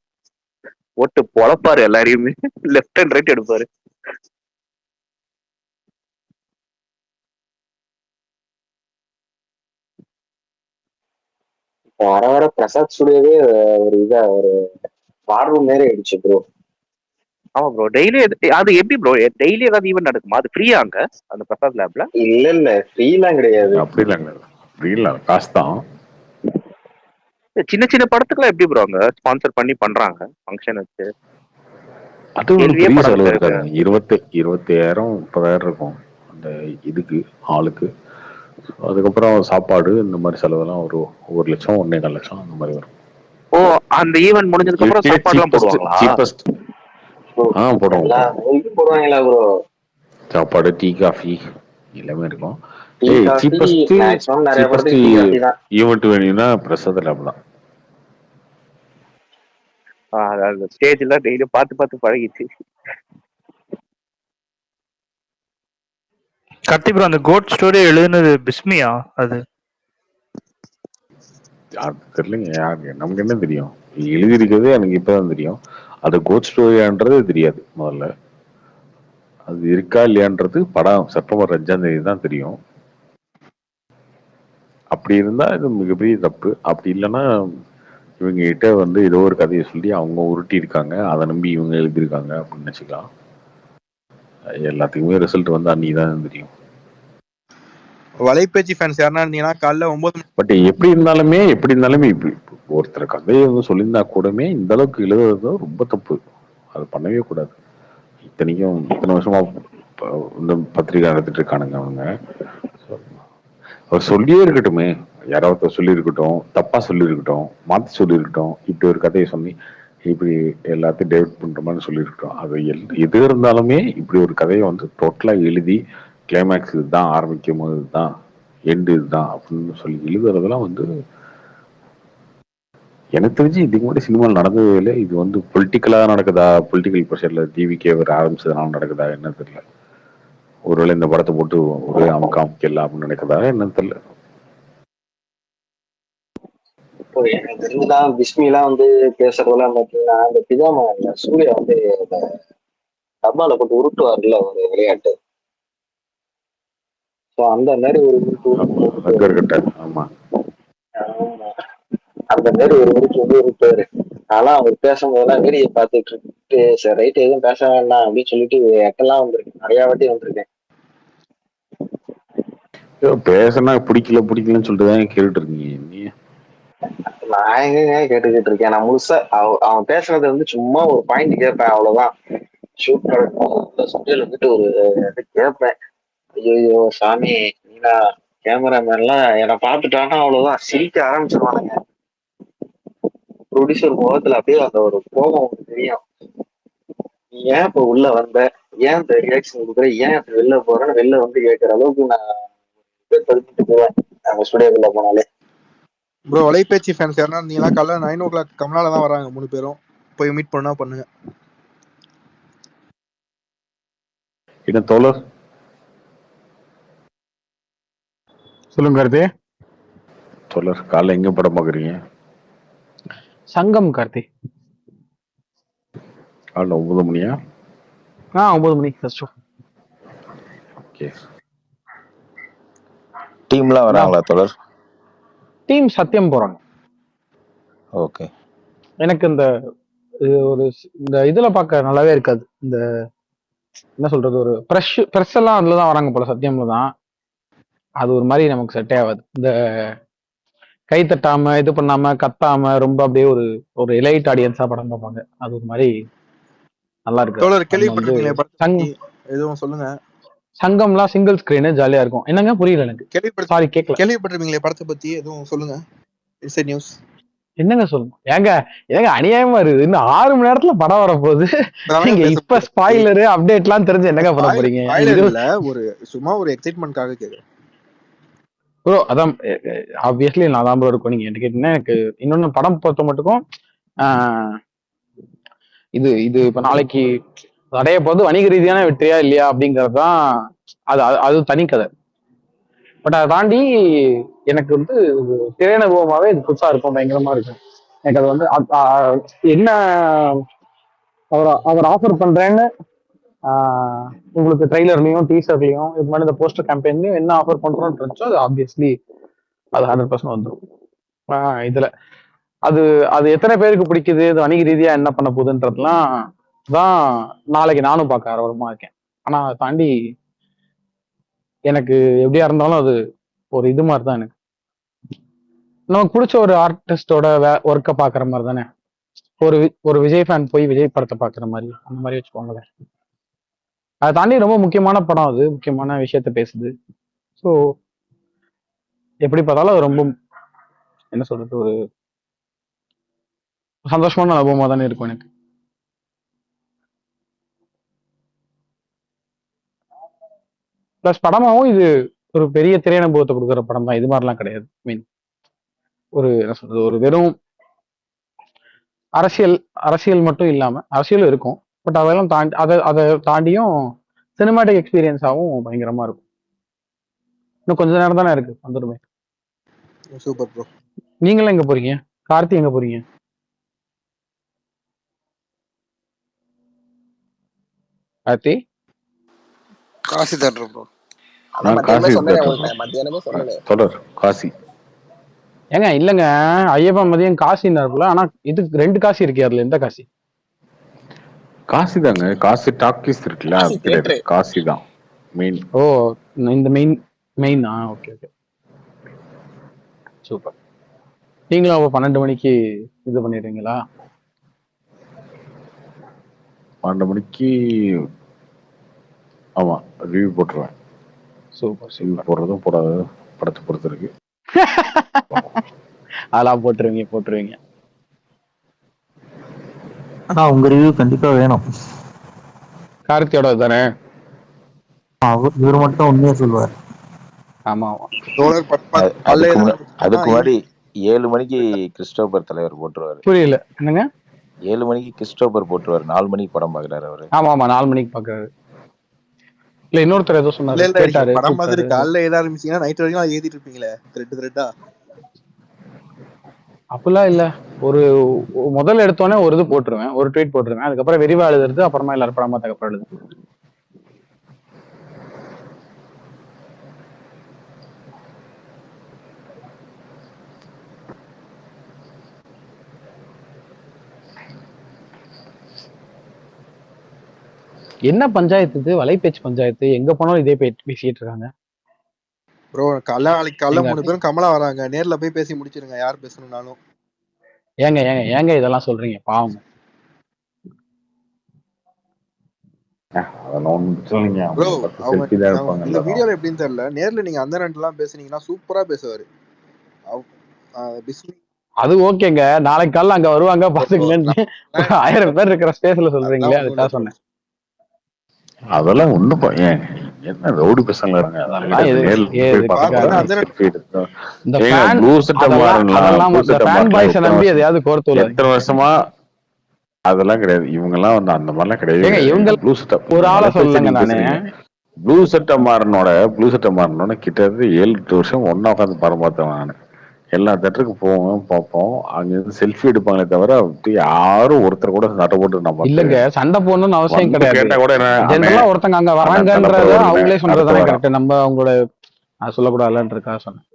போட்டு பொழப்பாரு எல்லாரையுமே, லெஃப்ட் அண்ட் ரைட் எடுப்பாரு. வர பிரசாத் ஸ்டுடியோவே ஒரு ஒரு வார் ரூம் மாரி ஆயிடுச்சு ப்ரோ. ஆமா ப்ரோ, டெய்லி அது எப்படி ப்ரோ, டெய்லி ஏதாவது ஈவென்ட் நடக்குமா? அது ஃப்ரீயா அங்க அந்த பிரசாத் லேப்ல? இல்ல ஃப்ரீலாம் கிடையாது. அப்படிலாம் கிடையாது, ஃப்ரீல காசு தான். சின்ன சின்ன படத்துக்குலாம் எப்படி ப்ரோ அங்க ஸ்பான்சர் பண்ணி பண்றாங்க ஃபங்க்ஷன் வச்சு? அது ஒரு பெரிய செலவு இருக்காது. 25,000 30,000 இருக்கும் அந்த இதுக்கு ஆளுக்கு. அதுக்கப்புறம் சாப்பாடு இந்த மாதிரி செலவெல்லாம் ஒரு 1 லட்சம் 1.25 லட்சம் அந்த மாதிரி வரும். ஓ, அந்த ஈவென்ட் முடிஞ்சதுக்கு அப்புறம் சாப்பாடுலாம் போடுவாங்களா? சீப்பஸ்ட் போடுவாங்களா ப்ரோ? சாப்பாடு, டீ, காஃபி எல்லாமே இருக்கும். ஈவென்ட் வேணும்னா பிரசாத் லேப் தான். ஸ்டேஜ்ல டெய்லி பார்த்து பழகிச்சு. கார்த்தி ப்ரோ, அந்த கோட் ஸ்டோரி எழுதுனது பிஸ்மியா? அது தெரியலங்க, யாருக்கு, நமக்கு என்ன தெரியும்? எழுதியிருக்கிறது எனக்கு இப்பதான் தெரியும். அது கோட் ஸ்டோரியான்றது தெரியாது முதல்ல. அது இருக்கா இல்லையான்றது படம் செப்டம்பர் 5ஆம் தேதி தான் தெரியும். அப்படி இருந்தா இது மிகப்பெரிய தப்பு. அப்படி இல்லைன்னா இவங்க கிட்ட வந்து ஏதோ ஒரு கதையை சொல்லி அவங்க உருட்டி இருக்காங்க, அதை நம்பி இவங்க எழுதியிருக்காங்க அப்படின்னு நினைச்சுக்கலாம். எல்லாத்துக்குமே ரிசல்ட் வந்து அன்னைக்கு தான் தெரியும். வலைபேச்சு ஃபேன்ஸ் யாருன்னா இருந்தீங்கன்னா காலைல 9 பட் எப்படி இருந்தாலுமே இப்படி ஒருத்தர் கதையை வந்து சொல்லியிருந்தா கூடமே இந்த அளவுக்கு எழுதுறது ரொம்ப தப்பு. அது பண்ணவே கூடாது. இத்தனைக்கும் இத்தனை வருஷமா இந்த பத்திரிகை நடத்திட்டு இருக்கானுங்க அவங்க. அவர் சொல்லியே இருக்கட்டுமே, யாராவது சொல்லியிருக்கட்டும், தப்பா சொல்லியிருக்கட்டும், மாற்றி சொல்லியிருக்கட்டும், இப்படி ஒரு கதையை சொல்லி இப்படி எல்லாத்தையும் டேவிட் பண்ற மாதிரி சொல்லியிருக்கட்டும். அது எது இருந்தாலுமே இப்படி ஒரு கதையை வந்து டோட்டலா எழுதி கிளைமேக்ஸ் இதுதான், ஆரம்பிக்கும் போது இதுதான், எண்டு இதுதான் அப்படின்னு சொல்லி எழுதுறதெல்லாம் வந்து எனக்கு தெரிஞ்சு இதுக்கு முன்னாடி சினிமாவில் நடந்ததே இல்லை. இது வந்து பொலிட்டிக்கலாக நடக்குதா, பொலிட்டிக்கல் ப்ரெஷர்ல டிவிக்கே வர ஆரம்பிச்சதுனால நடக்குதா என்ன தெரியல. ஒருவேளை இந்த படத்தை போட்டு ஒரே அமுக்க அமைக்கலாம் அப்படின்னு நினைக்கிறதா என்னன்னு தெரியல. இப்போ எனக்கு தெரிஞ்சுதான் பிஸ்மிலாம் வந்து பேசுறதெல்லாம் பார்த்தீங்கன்னா, இந்த பிதாமா சூர்யா வந்து இந்த டப்பால போட்டு உருட்டுவார்ல ஒரு விளையாட்டு. ஸோ அந்த மாதிரி ஒரு ஹக்கர் கட்ட. ஆமா, ஆமா. அந்த மாதிரி ஒரு உருட்டு வந்து உருட்டுவாரு. ஆனா அவர் பேசும்போதெல்லாம் வீடியோ பார்த்துட்டு இருக்கு, சரி ரைட் எதுவும் பேச வேண்டாம் அப்படின்னு சொல்லிட்டு எட்டெல்லாம் வந்திருக்கு, நிறைய வாட்டி வந்திருக்கேன். பேசினா பிடிக்கலன்னு சொல்லிட்டு தான் கேட்டுட்டு இருக்கீங்க நீ. நான் எங்க கேட்டுக்கிட்டு இருக்கேன், நான் முழுசா அவன் பேசுனது வந்து சும்மா ஒரு பாயிண்ட் கேட்பேன், அவ்வளவுதான். ஷூட் சுற்றியில் வந்துட்டு ஒரு இது கேட்பேன். ஐயோ சாமி, நீங்களா கேமராமேன்லாம் என்னை பார்த்துட்டானா அவ்வளவுதான் சிரிக்க ஆரம்பிச்சிருவானுங்க. ப்ரொடியூசர் முகத்துல அப்படியே அந்த ஒரு கோபம் தெரியும். நீ ஏன் இப்ப உள்ள வந்த, ஏன் இந்த ரியாக்ஷன் கொடுக்குற, ஏன் இப்ப வெளில போறேன்னு வெளில வந்து கேட்கற அளவுக்கு நான் பதிச்சுட்டு போவேன் நம்ம ஸ்டுடியோக்குள்ள போனாலே. ப்ரோ வலைபேச்சு ஃபேன்ஸ் யாருன்னா இருந்தீங்களா, காலைல 9 o'clock கமலால தான் வராங்க 3 பேரும், போய் மீட் பண்ணா பண்ணுங்க. என்ன தோழர் சொல்லுங்க கார்த்தி. தோழர் காலைல எங்க படம் பாக்குறீங்க? சங்கம் கார்த்தி. காலைல 9 மணியா? 9 மணிக்கு ஃபர்ஸ்ட் ஷோ. ஓகே. டீம்லாம் வராங்களா தோழர்? டீம் சத்தியம் போறாங்க. ஓகே. எனக்கு இந்த ஒரு இந்த இதுல பார்க்க நல்லாவே இருக்காது. இந்த என்ன சொல்றது, ஒரு ப்ரெஷ் எல்லாம் அதுல தான் வராங்க போல, சத்தியம்ல தான். அது ஒரு மாதிரி நமக்கு செட்டே ஆகாது. இந்த கை தட்டாம இது பண்ணாம கத்தாம ரொம்ப அப்படியே ஒரு ஒரு எலைட் ஆடியன்ஸா படம் பார்ப்பாங்க. அது ஒரு மாதிரி நல்லா இருக்கு. தோழர் கேள்விப்பட்டிருக்கீங்களே படத்தை எதுவும் சொல்லுங்க. சங்கம்லாம் சிங்கிள் ஸ்கிரீனு ஜாலியா இருக்கும். என்னங்க புரியல எனக்கு. சாரி கேட்கல. கேள்விப்பட்டிருக்கீங்களே படத்தை பத்தி எதுவும் சொல்லுங்க. இன்சைட் நியூஸ் என்னங்க சொல்லணும்? ஏங்க அநியாயமா இருக்குது. இன்னும் 6 மணி நேரத்துல படம் வர போகுது. நீங்க இப்ப ஸ்பாயிலரு அப்டேட்லாம் தெரிஞ்சு என்னங்க பண்ண போறீங்க? ஒரு சும்மா ஒரு எக்ஸைட்மென்ட்காக கேக்குறேன் ப்ரோ. அதான் ஆப்வியஸ்லி நான் தான் ப்ரோ இருக்கும். நீங்க என்ன கேட்டீங்கன்னா, எனக்கு இன்னொன்னு படம் பொறுத்த மட்டுக்கும் இது இது இப்ப நாளைக்கு அடைய போது வணிக ரீதியான வெற்றியா இல்லையா அப்படிங்கிறது தான். அது தனி கதை. பட் அதை தாண்டி எனக்கு வந்து திரையனுபவமாவே இது புதுசா இருக்கும், பயங்கரமா இருக்கும். எனக்கு அது வந்து என்ன அவர் ஆஃபர் பண்றேன்னு உங்களுக்கு ட்ரெய்லர்லயும் டீசர்லயும் இது மாதிரி இந்த போஸ்டர் கேம்பெயின்லயும் என்ன ஆஃபர் பண்றோம்னு இருந்துச்சோ அது ஆப்வியஸ்லி அது 100% வந்துடும். இதுல அது அது எத்தனை பேருக்கு பிடிக்குது, இது வணிக ரீதியா என்ன பண்ண போகுதுன்றதுலாம் தான் நாளைக்கு நானும் பார்க்க ஆர்வமா இருக்கேன். ஆனா அதை தாண்டி எனக்கு எப்படியா இருந்தாலும் அது ஒரு இது மாதிரி தான். எனக்கு நமக்கு பிடிச்ச ஒரு ஆர்டிஸ்டோட ஒர்க்கை பாக்குற மாதிரி தானே. ஒரு விஜய் ஃபேன் போய் விஜய் படத்தை பாக்குற மாதிரி, அந்த மாதிரி வச்சுக்கோங்களேன். அதை தாண்டி ரொம்ப முக்கியமான படம், அது முக்கியமான விஷயத்த பேசுது. ஸோ எப்படி பார்த்தாலும் அது ரொம்ப என்ன சொல்றது, ஒரு சந்தோஷமான அனுபவமா தானே இருக்கும் எனக்கு. பிளஸ் படமாவும் இது ஒரு பெரிய திரை அனுபவத்தை கொடுக்குற படம் தான். இது மாதிரிலாம் கிடையாது. மீன் ஒரு என்ன சொல்றது, ஒரு வெறும் அரசியல் மட்டும் இல்லாம, அரசியலும் இருக்கும், பட் அதெல்லாம் தாண்டி அதை தாண்டியும் சினிமாட்டிக் எக்ஸ்பீரியன்ஸாகவும் பயங்கரமா இருக்கும். இன்னும் கொஞ்ச நேரம் தானே இருக்கு, வந்துடுமே. Super bro. நீங்களும் எங்க போறீங்க? கார்த்தி எங்க போறீங்க? Karthi Kasi theatre bro. காசி ஏங்க இல்லங்க, ஐயப்பன் மதியம் காசி இருக்குல்ல. ஆனா இதுக்கு 2 காசி இருக்கு. அதுல எந்த காசி? காசி தாங்க. காசி டாக்கீஸ் இருக்குல்ல, காசி தான் மெயின். ஓ, இந்த மெயின். Okay okay, super. நீங்களும் அப்ப 12 மணிக்கு இது பண்ணிடுறீங்களா? 12 மணிக்கு ஆமா ரிவ்யூ போட்டுருவேன். சூப்பர். ரிவ்யூ போடுறதும் போடாததும் படத்தை பொறுத்து இருக்கு. அதெல்லாம் போட்டுருவீங்க. ஆனா உங்க ரிவ்யூ கண்டிப்பா வேணும். கார்த்தியோட தானே? இவர் மட்டும் உண்மையா சொல்லுவார். ஆமா ஆமா தோழர் படம் பார்த்து காலைல அதுக்கு எத்தனை அதுக்கு மணிக்கு முன்னாடி 7 மணிக்கு கிறிஸ்டோபர் தலைவர் போட்டுருவாரு. புரியல என்னங்க? 7 மணிக்கு கிறிஸ்டோபர் போட்டுருவாரு. 4 மணிக்கு படம் பாக்குறாரு அவரு. ஆமா ஆமா 4 மணிக்கு பாக்குறாரு. இல்ல இன்னொருத்தர் ஏதோ இல்ல சொன்னாரு, இல்ல நீங்க கேட்டாரு, படம் கூப்பிட்டாரு. பார்த்துட்டு காலைல ஏத ஆரம்பிச்சீங்கன்னா நைட் வரைக்கும் அதை ஏத்திட்டு இருப்பீங்களே த்ரெட்டா. அப்படிலாம் இல்ல. ஒரு முதல்ல எடுத்தோடனே ஒரு இது போட்டுருவேன், ஒரு ட்வீட் போட்டுருவேன். அதுக்கப்புறம் விரிவா எழுதுறது, அப்புறமா எல்லாரும் படம் பார்த்ததுக்கப்புறம் எழுதுவேன். என்ன பஞ்சாயத்து இது? வலைபேச்சு பஞ்சாயத்து. எங்க போனாலும் இதே பேசிட்டு இருக்காங்க. ப்ரோ நாளைக்கு காலைல எங்க 3 பேரும் கமலா வராங்க, நேர்ல போய் பேசி முடிச்சிருங்க யார் பேசணும்னாலும். ஏங்க ஏங்க ஏங்க இதெல்லாம் சொல்றீங்க? பாவம். அதெல்லாம் ஒண்ணும் பிரச்சனை இல்லைங்க. ப்ரோ அவங்க 10 அவங்க செல்ஃபி தான் எடுப்பாங்க இந்த எல்லாரும். வீடியோல எப்படின்னு தெரியல, நேர்ல நீங்க அந்த ரெண்டுலாம் பேசுனீங்கன்னா சூப்பரா பேசுவாரு. பிஸ்மி அது ஓகேங்க. நாளைக்கு காலைல அங்க வருவாங்க பாத்துக்கங்கன்னு 1000 பேர் இருக்கிற ஸ்பேஸ்ல சொல்றீங்களே, அதுக்காக சொன்னேன். அதெல்லாம் ஒண்ணும் ஏன் என்ன ரவுடி பசங்க இருக்காங்க. அதெல்லாம் இந்த ஃபேன் ப்ளூ சட்டை அதெல்லாம் ஃபேன் பாய்ஸ் நம்பி எதையாவது கோர்த்துள்ள எத்தனை வருஷமா அதெல்லாம் கிடையாது. இவங்க எல்லாம் வந்து அந்த மாதிரிலாம் கிடையாது. இவங்க ப்ளூ சட்டை ஒரு ஆளை சொல்லுங்க. நானு ப்ளூ சட்டை மாறினோட கிட்டத்தட்ட 7-8 வருஷம் ஒன்னா உட்காந்து படம் பார்த்தேன். நானு எல்லா தேட்டருக்கு போவோம், பார்ப்போம். அங்க இருந்து செல்ஃபி எடுப்பாங்களே தவிர யாரும் ஒருத்தர் கூட சண்டை போட்டு நான் இல்லங்க சண்டை போடணும்னு அவசியம் கிடையாது. கேட்டா கூட ஜெனரலா ஒருத்தங்க அங்க வராங்கன்றத அவங்களே சொல்றதுதானே கரெக்ட். நம்ம அவங்களோட சொல்லக்கூடாதுன்னு இருக்கா சொன்னேன்.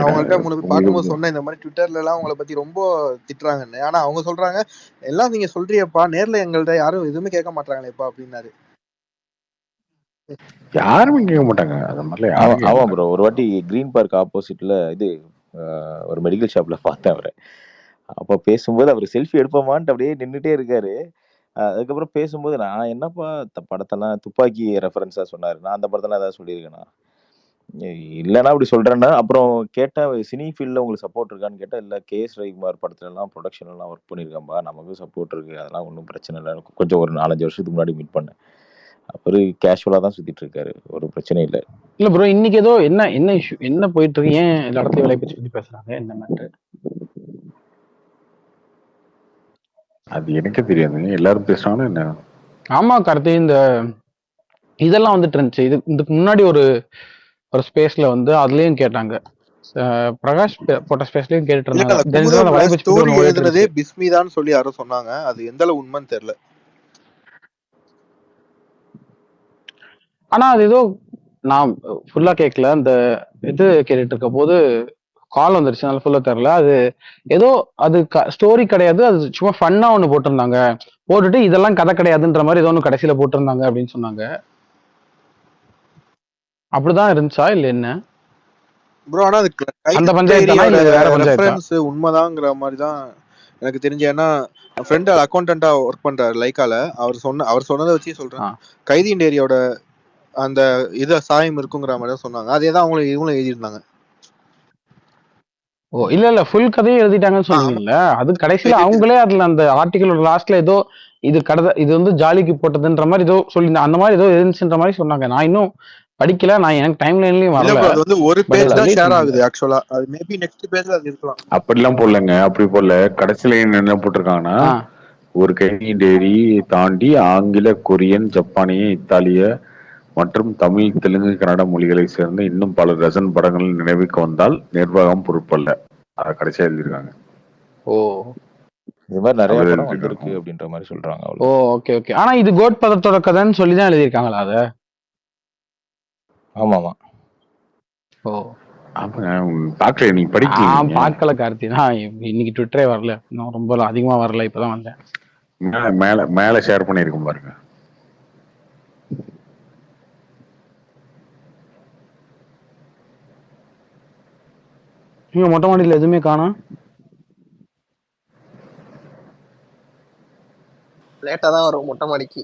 அவங்கள்ட்ட 3 பேர் பார்க்கும்போது சொன்ன இந்த மாதிரி ட்விட்டர்ல எல்லாம் உங்களை பத்தி ரொம்ப திட்டுறாங்கன்னு. ஆனா அவங்க சொல்றாங்க எல்லாம் நீங்க சொல்றியப்பா, நேர்ல எங்கள்ட்ட யாரும் எதுவுமே கேட்க மாட்டாங்களேப்பா அப்படின்னாரு. யாருமே கேட்க மாட்டாங்க அந்த மாதிரிலாம். ஆமா ப்ரோ, ஒரு வாட்டி கிரீன் பார்க் ஆப்போசிட்ல இது ஒரு மெடிக்கல் ஷாப்ல பார்த்தேன் அவரை. அப்ப பேசும்போது அவர் செல்ஃபி எடுப்போமான்ட்டு அப்படியே நின்றுட்டே இருக்காரு. அதுக்கப்புறம் பேசும்போது நான் என்னப்பா படத்தெல்லாம் துப்பாக்கி ரெஃபரன்ஸா சொன்னாரு, நான் அந்த படத்தெல்லாம் ஏதாவது சொல்லியிருக்கேனா? இல்லைன்னா அப்படி சொல்றேன்னா. அப்புறம் கேட்டா சினி ஃபீல்ட்ல உங்களுக்கு சப்போர்ட் இருக்கான்னு கேட்டா, இல்ல KS ரவிக்குமார் படத்துல எல்லாம் ப்ரொடக்ஷன் எல்லாம் ஒர்க் பண்ணியிருக்கேன்பா, நமக்கு சப்போர்ட் இருக்கு, அதெல்லாம் ஒன்றும் பிரச்சனை இல்லை. கொஞ்சம் ஒரு 4-5 வருஷத்துக்கு முன்னாடி மீட் பண்ணேன். அவரு கேஷுவலா தான் சுத்திட்டு இருக்காரு, ஒரு பிரச்சனை இல்ல. இல்ல ப்ரோ, இன்னைக்கு ஏதோ என்ன இஷ்யூ என்ன போயிட்டு இருக்கு? ஏன் இடத்துல வலைபேச்சு பத்தி பேசுறாங்க? என்ன மேட்டர்? அது எனக்கு தெரியாதுங்க, எல்லாரும் பேசுறாங்கன்னா என்ன. ஆமா கார்த்தி, இந்த இதெல்லாம் வந்துட்டு இருந்துச்சு. இதுக்கு முன்னாடி ஒரு ஸ்பேஸ்ல வந்து அதுலயும் கேட்டாங்க. பிரகாஷ் போட்ட ஸ்பேஸ்லயும் கேட்டுட்டு இருந்தாங்க. பிஸ்மி தான் சொல்லி யாரும் சொன்னாங்க. அது எந்த அளவு உண்மைன்னு தெரியல. ஆனா அது ஏதோ நான் ஃபுல்லா கேட்கல. அந்த இது கேட்டுட்டு இருக்க போது கால் வந்துருச்சு, அதனால ஃபுல்லா தெரியல. அது ஏதோ அது ஸ்டோரி கிடையாது, அது சும்மா ஃபன்னா ஒண்ணு போட்டிருந்தாங்க. போட்டுட்டு இதெல்லாம் கதை கிடையாதுன்ற மாதிரி ஏதோ ஒண்ணு கடைசியில போட்டிருந்தாங்க அப்படின்னு சொன்னாங்க. அப்படிதான் இருந்துச்சா இல்ல என்ன ப்ரோ? ஆனா அது அந்த பஞ்சாயத்தா இல்ல வேற பஞ்சாயத்தா? உண்மைதாங்கிற மாதிரி தான் எனக்கு தெரிஞ்சு. ஏன்னா ஃப்ரெண்ட் அக்கௌண்டன்ட்டா ஒர்க் பண்றாரு லைக்கால. அவர் சொன்னதை வச்சு சொல்றேன். கைதி ஏரியாவோட அந்த இத சாயம் இருக்குங்கிற மாதிரி தான் சொன்னாங்க. அதேதான் இவங்களும் எழுதியிருந்தாங்க. ஓ இல்ல ஃபுல் கதையை எழுதிட்டாங்கன்னு சொன்னீங்கல்ல, அது கடைசியில அவங்களே அதுல அந்த ஆர்டிகலோட லாஸ்ட்ல ஏதோ இது வந்து ஜாலிக்கு போட்டதுன்ற மாதிரி ஏதோ சொல்லி அந்த மாதிரி ஏதோ இருந்துச்சுன்ற மாதிரி சொன்னாங்க. நான் இன்னும் படிக்கல, நான் எனக்கு டைம் லைன்லயும் வரல. அது வந்து ஒரு பேஜ் தான் ஷேர் ஆகுது ஆக்சுவலா. அது மேபி நெக்ஸ்ட் பேஜ்ல அது இருக்கலாம். அப்படிலாம் போடலங்க, அப்படி போடல. கடைசியில என்ன போட்டிருக்காங்கன்னா, ஒரு கைதி டேரி தாண்டி ஆங்கில, கொரியன், ஜப்பானிய, இத்தாலிய மற்றும் தமிழ், தெலுங்கு, கன்னட மொழிகளை சேர்ந்த இன்னும் பல டசன் படங்கள் நினைவுக்கு வந்தால் நிர்வாகம் பொறுப்பல்ல. அத கடைசியா எழுதியிருக்காங்க. ஓ இது மாதிரி நிறைய படம் வந்திருக்கு அப்படின்ற மாதிரி சொல்றாங்க. ஓ ஓகே ஓகே. ஆனா இது கோட் பதத்தோட கதைன்னு சொல்லி தான் எழுதியிருக்காங்களா அத? ஆமாமா. ஓ பாக்கல, நீ படிக்கல? பாக்கல கார்த்தி, நான் இன்னைக்கு ட்விட்டரே வரல, இன்னும் ரொம்ப அதிகமா வரல, இப்பதான் வந்தேன். மேல ஷேர் பண்ணிருக்கோம் பாருங்க. நீங்க மொட்டை மாடியில எதுவுமே காணோம். லேட்டா தான் வரும் மொட்டை மாடிக்கு.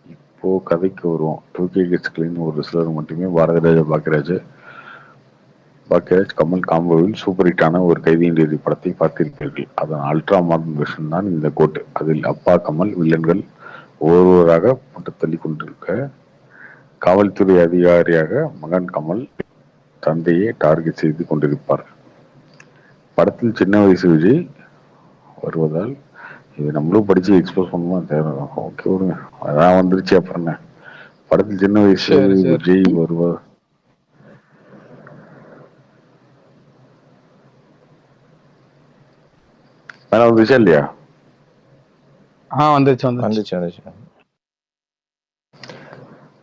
இப்போ கதைக்கு வருவோம். 2K கிட்ஸ்களின் ஒரு சிலர் மட்டுமே பாரதிராஜா பாக்கியராஜ் கமல் காம்போவில் சூப்பர் ஹிட்டான ஒரு கைதியின் டேரி படத்தை பார்த்திருப்பீர்கள். அதன் அல்ட்ரா மாடர்ன் வெர்ஷன் தான் இந்த கோட். அதில் அப்பா கமல், வில்லன்கள் ஒவ்வொருவராக போட்டு தள்ளி கொண்டிருக்க காவல்துறை அதிகாரியாக மகன் கமல் தந்தையை டார்கெட் செய்து கொண்டிருப்பார். படத்தில் சின்ன வயசு விஜய் வருவதால் இது நம்மளும் படிச்சு எக்ஸ்போஸ் பண்ணுமா தேவை. ஓகே விடுங்க, அதான் வந்துருச்சு. அப்புறம் என்ன, படத்தில் சின்ன வயசு சரி சரி விஜய் வருவார். வேணா வந்துச்சா இல்லையா? வந்துருச்சு வந்துச்சு வந்துச்சு.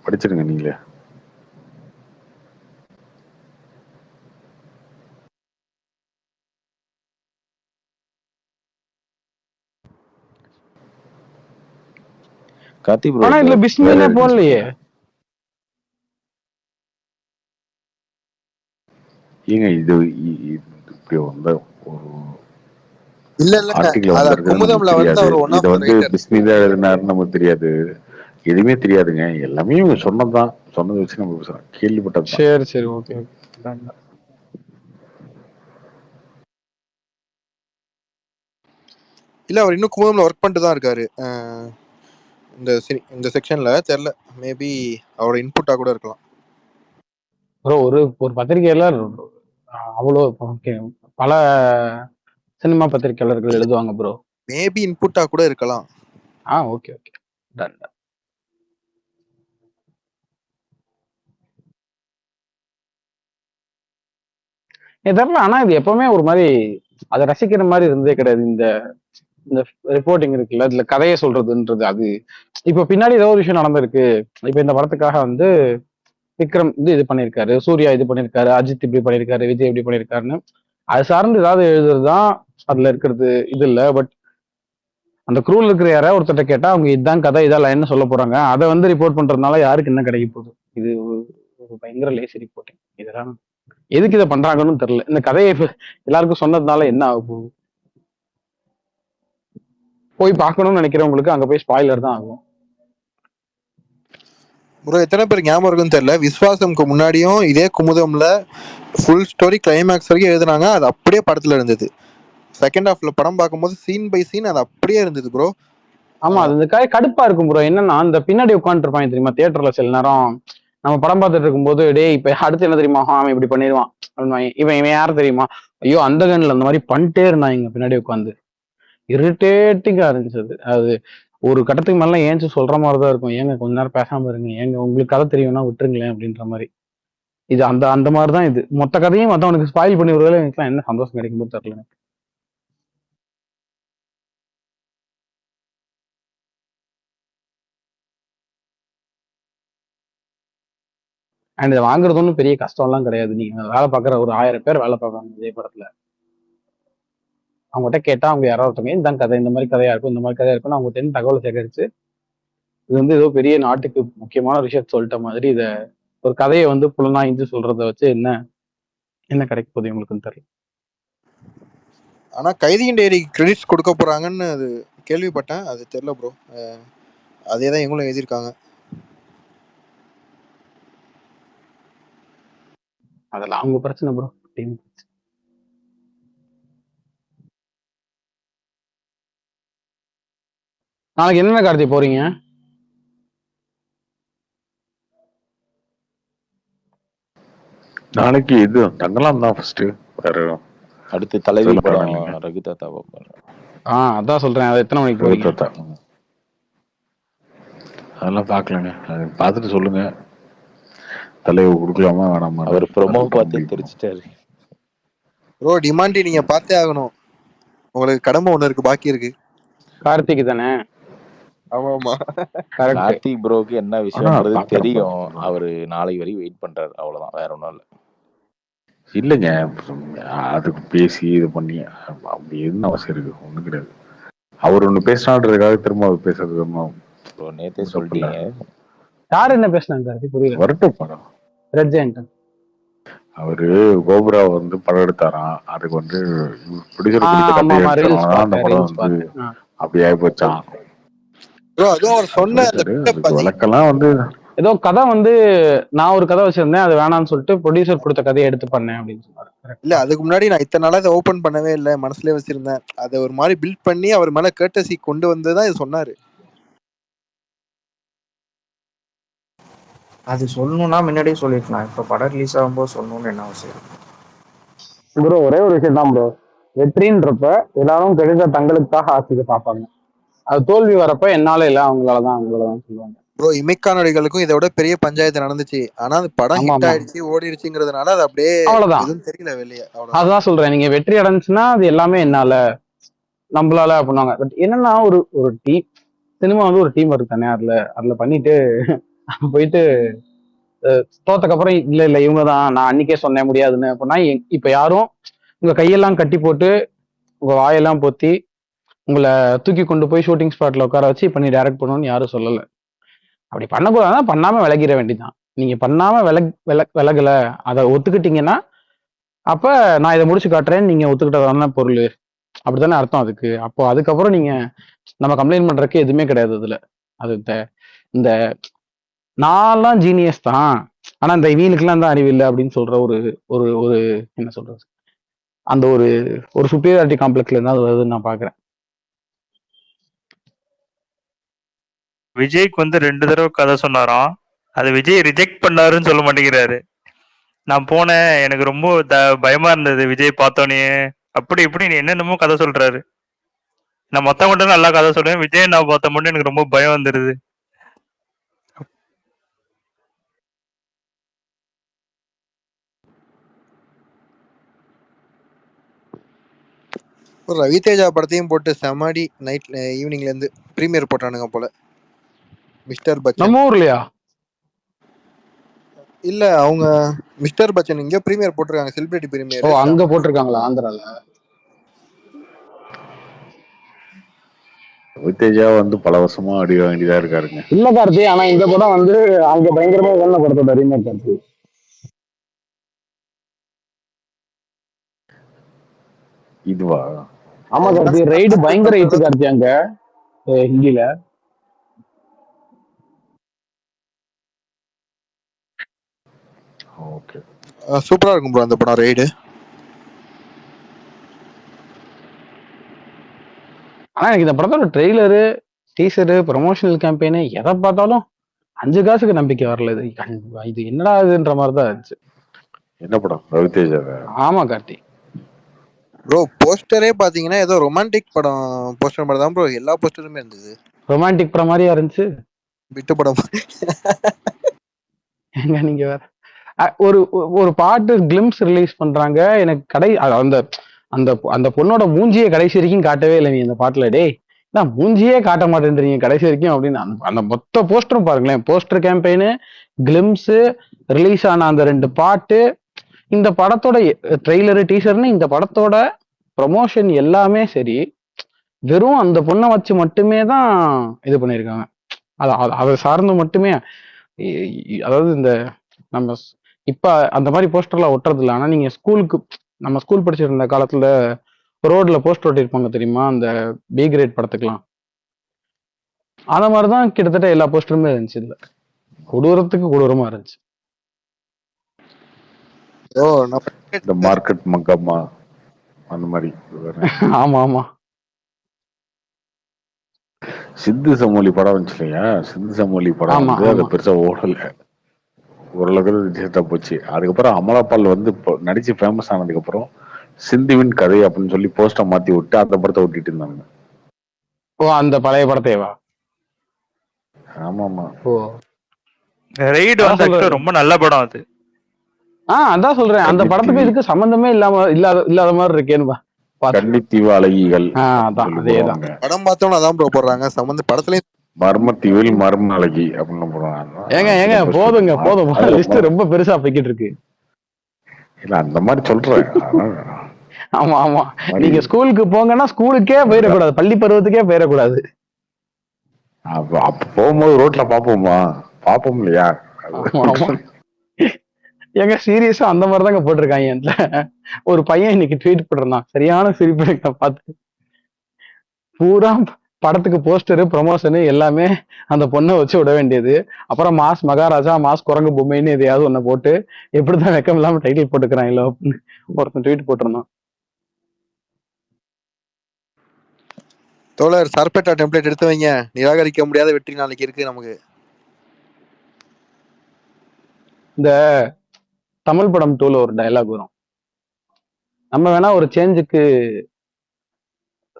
படிச்சிருங்க நீங்களே. கார்த்தி ப்ரோ ஆனா இந்த இதுல வேற பிஸ்மினே எதுவும் போடலையே. சொல்லுங்க. ஏங்க இது இப்படி வந்த ஒரு இல்ல இல்லங்க, ஆர்டிகிள் அத வந்திருக்குன்னு நமக்கு குமுதம்ல வந்து தெரியாது. அவர் ஒன் இதை ஆஃப் த வந்து ரைட்டர். பிஸ்மி தான் எழுதினாருன்னு நமக்கு தெரியாது. எதுவுமே தெரியாதுங்க. எல்லாமே இவங்க சொன்னதுதான். சொன்னதை வச்சு நம்ம பேசுறோம், கேள்விப்பட்டதுதான். சரி சரி ஓகே ஓகே. இல்ல அவர் இன்னும் குமுதம்ல ஒர்க் பண்ணிட்டு தான் இருக்காரு. இந்த செக்ஷன்ல தெரியல, மேபி அவரோட இன்புட்டா கூட இருக்கலாம். ப்ரோ ஒரு ஒரு பத்திரிகையாளர் அவ்வளோ okay, பல சினிமா பத்திரிகையாளர்கள் இல்ல, எழுதுவாங்க ப்ரோ. மேபி இன்புட்டா கூட இருக்கலாம். Okay okay done. தெரியல, ஆனா இது எப்பவுமே ஒரு மாதிரி அதை ரசிக்கிற மாதிரி இருந்ததே கிடையாது. இந்த இந்த ரிப்போர்ட்டிங் இருக்குல்ல, இதுல கதையை சொல்றதுன்றது. அது இப்ப பின்னாடி ஏதோ ஒரு விஷயம் நடந்திருக்கு. இப்ப இந்த படத்துக்காக வந்து விக்ரம் இது பண்ணியிருக்காரு, சூர்யா இது பண்ணியிருக்காரு, அஜித் இப்படி பண்ணியிருக்காரு, விஜய் இப்படி பண்ணியிருக்காருன்னு அது சார்ந்து ஏதாவது எழுதுறதுதான் அதுல இருக்கிறது. இது இல்ல. பட் அந்த குரூல இருக்கிற யாராவது ஒருத்தட்ட கேட்டா அவங்க இதுதான் கதை, இதான் லைன்னு சொல்ல போறாங்க. அதை வந்து ரிப்போர்ட் பண்றதுனால யாருக்கு என்ன கிடைக்க போகுது? இது ஒரு பயங்கர லேசி ரிப்போர்ட்டிங். இதெல்லாம் எதுக்கு இதை பண்றாங்கன்னு தெரியல. இந்த கதையை எல்லாருக்கும் சொன்னதுனால என்ன ஆக போகுது? போய் பார்க்கணும்னு நினைக்கிறவங்களுக்கு அங்க போய் ஸ்பாயிலர் தான் ஆகும். ப்ரோ எத்தனை பேர் ஞாபகம் இருக்குன்னு தெரியல, விஸ்வாசம்க்கு முன்னாடியும் இதே குமுதம்ல ஃபுல் ஸ்டோரி கிளைமேக்ஸ் வரைக்கும் எழுதுனாங்க. அது அப்படியே படத்துல இருந்தது. செகண்ட் ஹாஃப்ல படம் பார்க்கும்போது சீன் பை சீன் அது அப்படியே இருந்தது ப்ரோ. ஆமா, அது இந்த கடுப்பா இருக்கும் ப்ரோ. என்னன்னா அந்த பின்னாடி உட்காந்துட்டு இருப்பாங்க தெரியுமா தியேட்டர்ல, சில நேரம் நம்ம படம் பார்த்துட்டு இருக்கும்போது, டேய் இப்ப அடுத்து என்ன தெரியுமா, அவன் இப்படி பண்ணிடுவான், இவன் இவன் யார் தெரியுமா, ஐயோ அந்த கண்ணில் அந்த மாதிரி பண்ணிட்டே இருந்தாங்க பின்னாடி உட்காந்து. இரிட்டேட்டிங்கா இருந்துச்சு அது. ஒரு கட்டத்துக்கு மேல ஏஞ்சி சொல்ற மாதிரிதான் இருக்கும், ஏங்க கொஞ்ச நேரம் பேசாம இருங்க, ஏங்க உங்களுக்கு கதை தெரியும்னா விட்டுருங்களேன் அப்படின்ற மாதிரி. இது அந்த அந்த மாதிரிதான். இது மொத்த கதையும் மத்தவனுக்கு ஸ்பாயில் பண்ணி விடுறதுல எனக்கு என்ன சந்தோஷம் கிடைக்கும்போது தெரியல எனக்கு. அண்ட் இதை வாங்குறது ஒன்றும் பெரிய கஷ்டம்லாம் கிடையாது. நீங்க வேலை பார்க்குற ஒரு 1000 பேர் வேலை பார்ப்பாங்க இதே படத்துல. அவங்ககிட்ட கேட்டா அவங்க யாராவது ஒருத்தவங்க இந்த கதை, இந்த மாதிரி கதையா இருக்கும், இந்த மாதிரி கதையா இருக்கும்னு அவங்க தெரிஞ்ச தகவலை சேகரிச்சு இது வந்து ஏதோ பெரிய நாட்டுக்கு முக்கியமான விஷயத்த சொல்லிட்ட மாதிரி இதை ஒரு கதையை வந்து புலனாய்ந்து சொல்றதை வச்சு என்ன என்ன கிடைக்க போகுது இவங்களுக்குன்னு தெரியல. ஆனா கைதியின் டைரி கிரெடிட்ஸ் கொடுக்க போறாங்கன்னு அது கேள்விப்பட்டேன், அது தெரியல ப்ரோ. அதே தான் இவங்களும் எழுதியிருக்காங்க. அதெல்லாம் அவங்க பிரச்சனை ப்ரோ. டீம் நாளைக்கு என்னென்ன கார்த்தி போறீங்க? நாளைக்கு இது தங்கலாம் தான் ஃபர்ஸ்ட். வேற அடுத்து தலைவி சொல்ல படம் இல்லைங்க. ரகு தாத்தா பார்ப்பேன். அதான் சொல்றேன். அது எத்தனை மணிக்கு போறீங்க? அதெல்லாம் பார்க்கலங்க, அது பார்த்துட்டு சொல்லுங்க. தலைவர் கொடுக்கலாமா வேணாமா? அவர் ப்ரோமோ பார்த்தே தெரிச்சிட்டாரு ப்ரோ. டிமாண்டி நீங்க பார்த்தே ஆகணும், உங்களுக்கு கடமை ஒண்ணு இருக்கு, பாக்கி இருக்கு. கார்த்திக் தானே? ஆமா. கார்த்திக் ப்ரோக்கு என்ன விஷயம்ன்றது தெரியும். அவரு நாளைக்கு வரைக்கும் வெயிட் பண்றாரு, அவ்வளவுதான், வேற ஒன்றும் இல்லை. இல்லைங்க, அதுக்கு பேசி இது பண்ணி அப்படி எதுவும் அவசியம் இருக்கு? ஒன்றும் கிடையாது. அவர் ஒன்று பேசினான்றதுக்காக திரும்ப அவர் பேசுறது நேத்தே சொல்லிட்டீங்க. யார் என்ன பேசினாங்க கார்த்தி? புரியல. வரட்டும் படம். ரெட் ஜெயண்ட் அவரு கோபுரா வந்து படம் எடுத்தாராம், அதுக்கு வந்து ப்ரொடியூசர் கொடுத்த கதை எடுத்தனால அந்த படம் வந்து அப்படி ஆகி போச்சான். வழக்கெல்லாம் வந்து ஏதோ கதை வந்து நான் ஒரு கதை வச்சிருந்தேன், அது வேணாம்னு சொல்லிட்டு ப்ரொடியூசர் கொடுத்த கதையை எடுத்து பண்ணேன் அப்படின்னு சொன்னாரு. இல்ல அதுக்கு முன்னாடி நான் இத்தனை நாளா இதை ஓபன் பண்ணவே இல்லை, மனசுலயே வச்சிருந்தேன். அதை ஒரு மாதிரி பில்ட் பண்ணி அவர் மேல கேட்டசி கொண்டு வந்துதான் இது சொன்னாரு. அது சொல்லணும்னா முன்னாடியே சொல்லிருக்கலாம். இப்ப படம் ரிலீஸ் ஆகும்போது சொல்லணும்னு என்ன அவசியம்? ப்ரோ ஒரே ஒரு விஷயம் தான் ப்ரோ, வெற்றின்றப்ப எல்லாரும் தெரிஞ்ச தங்களுக்காக ஆசைக்கு பார்ப்பாங்க, அது தோல்வி வரப்ப என்னால இல்ல அவங்களாலதான் சொல்லுவாங்க. ப்ரோ இமைக்கா நொடிகளுக்கும் இதை விட பெரிய பஞ்சாயத்து நடந்துச்சு. ஆனா அது படம் ஆமா ஹிட் ஆமா, ஆயிடுச்சு ஓடிடுச்சுங்கிறதுனால அது அப்படியே அவ்வளவுதான். எதுவும் தெரியல வெளியே, அவ்வளவுதான். அதுதான் சொல்றேன், நீங்க வெற்றி அடைஞ்சுன்னா அது எல்லாமே என்னால நம்மளால பண்ணுவாங்க. பட் என்னன்னா ஒரு ஒரு டீம், சினிமா வந்து ஒரு டீம் இருக்கு தானே, அதுல அதுல பண்ணிட்டு போயிட்டு தோத்தக்கப்புறம் இல்ல இல்ல இவங்க தான் நான் அன்னைக்கே சொன்னேன் முடியாதுன்னு அப்படின்னா, இப்ப யாரும் உங்க கையெல்லாம் கட்டி போட்டு உங்க வாயெல்லாம் பொத்தி உங்களை தூக்கி கொண்டு போய் ஷூட்டிங் ஸ்பாட்ல உட்கார வச்சு இப்ப நீ டைரக்ட் பண்ணணும்னு யாரும் சொல்லல. அப்படி பண்ணக்கூடாதுன்னா பண்ணாம விலகிட வேண்டியதுதான். நீங்க பண்ணாம விலகல, அதை ஒத்துக்கிட்டீங்கன்னா அப்ப நான் இதை முடிச்சு காட்டுறேன்னு நீங்க ஒத்துக்கிட்டதான பொருள், அப்படித்தானே அர்த்தம் அதுக்கு. அப்போ அதுக்கப்புறம் நீங்க நம்ம கம்ப்ளைண்ட் பண்றதுக்கு எதுவுமே கிடையாது இதுல. அது இந்த நான்லாம் ஜீனியஸ் தான், ஆனா இந்த இவங்களுக்குலாம் தான் அறிவு இல்லை அப்படின்னு சொல்ற ஒரு ஒரு ஒரு என்ன சொல்றது, அந்த ஒரு ஒரு சுப்பீரியாரிட்டி காம்ப்ளெக்ஸ்ல இருந்தா அது வருதுன்னு நான் பாக்குறேன். விஜய்க்கு வந்து 2 தடவை கதை சொன்னாராம். அது விஜய் ரிஜெக்ட் பண்ணாருன்னு சொல்ல மாட்டேங்கிறாரு. நான் போனேன், எனக்கு ரொம்ப பயமா இருந்தது விஜய் பார்த்தோன்னே, அப்படி இப்படி என்னென்னமோ கதை சொல்றாரு. நான் மொத்தம் நல்லா கதை சொல்றேன், விஜய் நான் பார்த்த மட்டும் எனக்கு ரொம்ப பயம் வந்துருது. ஒரு ரவிதேஜா படத்தையும் போட்டு செமாடி நைட் ஈவினிங்ல இருந்து ப்ரீமியர் போட்டானுங்க போல. மிஸ்டர் பச்சன் நம்ம ஊர்லயா? இல்ல அவங்க மிஸ்டர் பச்சன் இங்க ப்ரீமியர் போட்டிருக்காங்க, செலிபிரிட்டி ஓ ப்ரீமியர். அங்க போட்டிருக்காங்களா ஆந்திரால? ரவிதேஜா வந்து பல வருஷமா அடி வேண்டியதா இருக்காருங்க. இல்ல கார்த்தி, ஆனா இந்த படம் வந்து அங்க பயங்கரமா வேலை படத்தோட ரீமேக் கார்த்தி. இதுவா? ஆமா கார்த்தி, ரைடு பயங்கர ஹிட் கார்த்தி அங்க ஹிந்தில. ஓகே, சூப்பரா இருக்கும் ப்ரோ அந்த படம் ரைடு. ஆனா எனக்கு இந்த படத்தோட ட்ரெய்லரு, டீசரு, ப்ரமோஷனல் கேம்பெயின் எதை பார்த்தாலும் 5 காசுக்கு நம்பிக்கை வரல. இது என்னடா இதுன்ற மாதிரி தான் இருந்துச்சு. என்ன படம்? ரவிதேஜா? ஆமா கார்த்தி. ப்ரோ போஸ்டரே பாத்தீங்கன்னா ஏதோ ரொமான்டிக் படம் போஸ்டர் மாதிரி தான் ப்ரோ, எல்லா போஸ்டருமே இருந்தது. ரொமான்டிக் படம் மாதிரியா இருந்துச்சு. விட்டு படம் எங்க நீங்க வேற ஒரு ஒரு பாட்டு கிளிம்ஸ் ரிலீஸ் பண்றாங்க, எனக்கு அந்த அந்த அந்த பொண்ணோட மூஞ்சியை கடைசி வரைக்கும் காட்டவே இல்லை நீ அந்த பாட்டுல. டேய் நான் மூஞ்சியே காட்ட மாட்டேன்றீங்க கடைசி வரைக்கும் அப்படின்னு. அந்த மொத்த போஸ்டரும் பாருங்களேன், போஸ்டர் கேம்பெயின், கிளிம்ஸ், ரிலீஸ் ஆன அந்த 2 பாட்டு, இந்த படத்தோட ட்ரெய்லரு, டீசர்னு இந்த படத்தோட ப்ரொமோஷன் எல்லாமே சரி, வெறும் அந்த பொண்ணை வச்சு மட்டுமே தான் இது பண்ணியிருக்காங்க. அதை சார்ந்து மட்டுமே. அதாவது இந்த நம்ம இப்ப அந்த மாதிரி போஸ்டர்லாம் ஒட்டுறது இல்லை. ஆனா நீங்க நம்ம ஸ்கூல் படிச்சிருந்த காலத்துல ரோட்ல போஸ்டர் ஒட்டியிருப்பாங்க தெரியுமா, அந்த பி கிரேட் படத்துக்குலாம். அந்த மாதிரிதான் கிட்டத்தட்ட எல்லா போஸ்டருமே இருந்துச்சு. இல்ல கொடூரத்துக்கு கொடூரமா இருந்துச்சு. இந்த மார்க்கெட் மக்கம்மா அந்த மாதிரி. ஆமா ஆமா, சிந்து சமோலி படம் வந்துச்சு இல்லையா? சிந்து சமோலி படம் வந்து அது பெருசா ஓடல, ஓரளவுக்கு ரிஜெக்டா போச்சு. அதுக்கப்புறம் அமலாபால் வந்து நடிச்சு ஃபேமஸ் ஆனதுக்கு அப்புறம் சிந்துவின் கதை அப்படின்னு சொல்லி போஸ்டர் மாத்தி விட்டு அந்த படத்தை ஓட்டிட்டு இருந்தாங்க. ஓ அந்த பழைய படத்தையவா? ஆமா ஆமா. ஓ ரைடு வந்து ரொம்ப நல்ல படம் அது. அதான் சொல்றேன், அந்த படத்துக்கு இதுக்கு சம்பந்தமே இல்லாத மாதிரி இருக்கேன்னு. கன்னித்தீவு அழகிகள் படம் பார்த்தோம் அதான் ப்ரோ போடுறாங்க சம்பந்த படத்துலயும். மர்மத்தீவில் மர்ம அழகி அப்படின்னு போடுறாங்க. ஏங்க போதும் லிஸ்ட் ரொம்ப பெருசா போய்கிட்டு இருக்கு. இல்ல அந்த மாதிரி சொல்றேன். ஆமா ஆமா, நீங்க ஸ்கூலுக்கு போங்கன்னா ஸ்கூலுக்கே போயிடக்கூடாது, பள்ளி பருவத்துக்கே போயிடக்கூடாது. அப்ப போகும்போது ரோட்ல பாப்போம் இல்லையா? ஏங்க சீரியஸா அந்த மாதிரி தாங்க போட்டிருக்காங்க. ஒரு பையன் இன்னைக்கு ட்வீட் போட்டிருந்தான், சரியான சிரிப்பு பார்த்து. பூரா படத்துக்கு போஸ்டரு, ப்ரமோஷனு எல்லாமே அந்த பொண்ணை வச்சு விட வேண்டியது, அப்புறம் மாஸ் மகாராஜா, மாஸ் குரங்கு பொம்மைன்னு எதையாவது ஒண்ணு போட்டு எப்படிதான் வெக்கம் இல்லாம டைட்டில் போட்டுக்கிறாங்களோ அப்படின்னு ஒருத்தன் ட்வீட் போட்டிருந்தான். தோழர் சர்பேட்டா டெம்ப்ளேட் எடுத்து வைங்க, நிராகரிக்க முடியாத வெற்றி நாளைக்கு இருக்கு நமக்கு. இந்த தமிழ் படம் 2ல ஒரு டயலாக் வரும், நம்ம வேணா ஒரு சேஞ்சுக்கு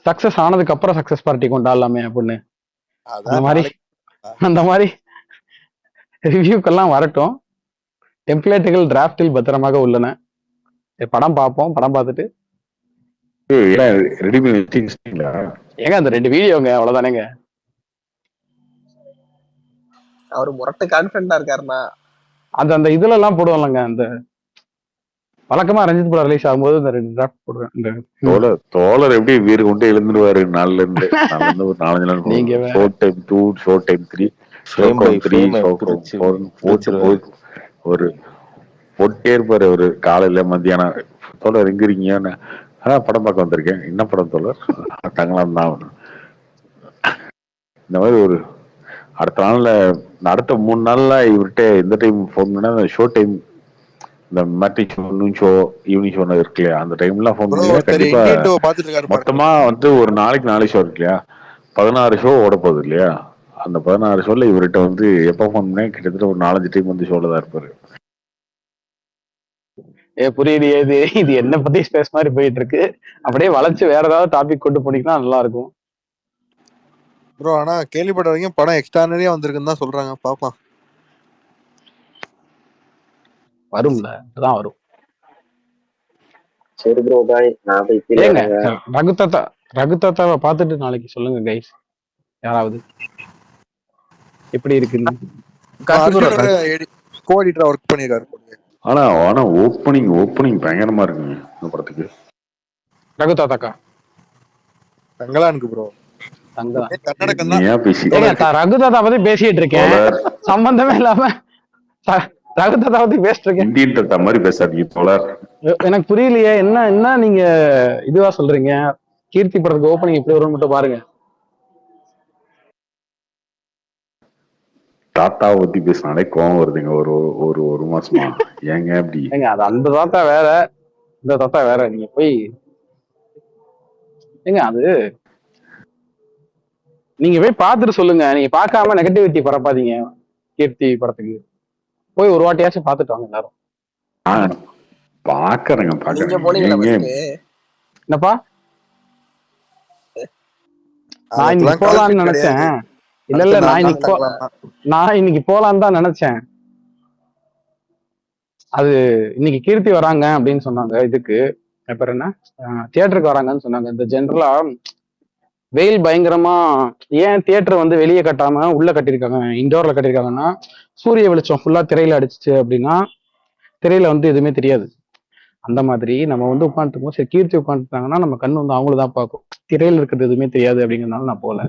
சக்சஸ் ஆனதுக்கு அப்புறம் சக்சஸ் பார்ட்டி கொண்டாடலாமே அப்படின்னு. அந்த அதான் மாதிரி நாளைக்கு அந்த மாதிரி ரிவ்யூக்கெல்லாம் வரட்டும். டெம்ப்ளேட்டுகள் டிராஃப்டில் பத்திரமாக உள்ளன. படம் பார்ப்போம். படம் பார்த்துட்டு ரெடி பண்ணி வச்சுங்களா? ஏங்க அந்த 2 வீடியோங்க அவ்வளவுதானேங்க. அவரு முரட்டு கான்பிடண்டா இருக்காருண்ணா. அந்த அந்த இதுல எல்லாம் போடுவாங்கங்க. அந்த வழக்கமா ரஞ்சித் படம் ரிலீஸ் ஆகும்போது இந்த 2 டிராஃப்ட் போடுவேன். இந்த தோழர் எப்படி வீடு கொண்டு எழுந்துருவாரு நாலுல இருந்து ஒரு 4-5 நாள் நீங்க வேற. Short time 2, short time 3, frame by frame பிரிச்சு போட்டு ஒரு போட்டே இருப்பாரு ஒரு காலையில மத்தியானம். தோழர் எங்க இருக்கீங்கன்னு, அதான் படம் பார்க்க வந்திருக்கேன். என்ன படம் தோழர்? தங்கலாம் தான். இந்த மாதிரி ஒரு அடுத்த நாள்ல அடுத்த 3 நாள்ல இவர்கிட்ட எந்த டைம் ஃபோன் பண்ணா ஷோ டைம், இந்த matric show, noon show, evening show இருக்கு இல்லையா, அந்த டைம்லாம் ஃபோன் ப்ரோ பண்ணி ஒருத்தர் கண்டிப்பா இந்தியன் டூ பாத்துட்டு இருக்காரு பாருங்க. மொத்தமா வந்து ஒரு நாளைக்கு 4 ஷோ இருக்கு இல்லையா, 16 ஷோ ஓட போகுது இல்லையா. அந்த 16 ஷோல இவர்கிட்ட வந்து எப்ப ஃபோன் பண்ணா கிட்டத்தட்ட ஒரு 4-5 டைம் வந்து ஷோல தான் இருப்பாரு. புரியுது. இது என்ன பத்தி ஸ்பேஸ் மாதிரி போயிட்டு இருக்கு. அப்படியே வளைச்சு வேற ஏதாவது டாபிக் கொண்டு போனீங்கன்னா நல்லா இருக்கும். ப்ரோ ஆனா கேள்விப்பட்ட வரைக்கும் படம் எக்ஸ்ட்ரானரியா வந்திருக்குன்னு தான் சொல்றாங்க. பாப்போம். வரும்ல, அதான் வரும். சரி ப்ரோ பாய், நான் போய் கீழே ஏங்க இறங்க. ரகுதாத்தாவை பார்த்துட்டு நாளைக்கு சொல்லுங்க கைஸ், யாராவது எப்படி இருக்குன்னு. கோஆர்டினேட்டரா ஒர்க் பண்ணிருக்காரு. ஆனா ஓப்பனிங் பயங்கரமா இருக்குங்க இந்த படத்துக்கு. ரகுதாத்தாக்கா தங்கலானுக்கு ப்ரோ தங்கலாம். ஏன் பேசிட்டு ரகுதாத்தா பத்தி பேசிட்டு இருக்கேன், சம்பந்தமே இல்லாம ரகுதாத்தா பத்தி பேசிட்டு இருக்கேன். இந்தியன் தத்தா மாதிரி பேசாதீங்க தோழர். எனக்கு புரியலையே, என்ன நீங்க இதுவா சொல்றீங்க? கீர்த்தி படத்துக்கு ஓப்பனிங் எப்படி வரும்னு மட்டும் பாருங்க. தாத்தாவை பத்தி பேசினாலே கோவம் வருதுங்க ஒரு மாசமா. ஏங்க அப்படி? ஏங்க அது அந்த தாத்தா வேற, இந்த தாத்தா வேற. நீங்க போய் ஏங்க அது நீங்க போய் பார்த்துட்டு சொல்லுங்க. நீங்க பார்க்காம நெகட்டிவிட்டி பரப்பாதீங்க. கீர்த்தி படத்துக்கு போய் ஒரு வாட்டியாச்சும் பார்த்துட்டு வாங்க எல்லாரும். பாக்குறேங்க. என்னப்பா நான் இன்னைக்கு போலான்னு நினைச்சேன். இல்ல நான் இன்னைக்கு போலான்னு தான் நினைச்சேன். அது இன்னைக்கு கீர்த்தி வராங்க அப்படின்னு சொன்னாங்க. இதுக்கு பேர் என்ன, தியேட்டருக்கு வராங்கன்னு சொன்னாங்க. இந்த ஜென்ரலா வெயில் பயங்கரமா, ஏன் தியேட்டர் வந்து வெளியே கட்டாம உள்ள கட்டியிருக்காங்க, இண்டோர்ல கட்டியிருக்காங்கன்னா, சூரிய வெளிச்சம் ஃபுல்லா திரையில அடிச்சிச்சு அப்படின்னா திரையில வந்து எதுவுமே தெரியாது. அந்த மாதிரி நம்ம வந்து உட்காந்துருக்கோம், சரி கீர்த்தி உட்காந்துட்டாங்கன்னா நம்ம கண்ணு வந்து அவங்கள தான் பார்க்கும், திரையில இருக்கிறது எதுவுமே தெரியாது அப்படிங்கிறதுனால நான் போல.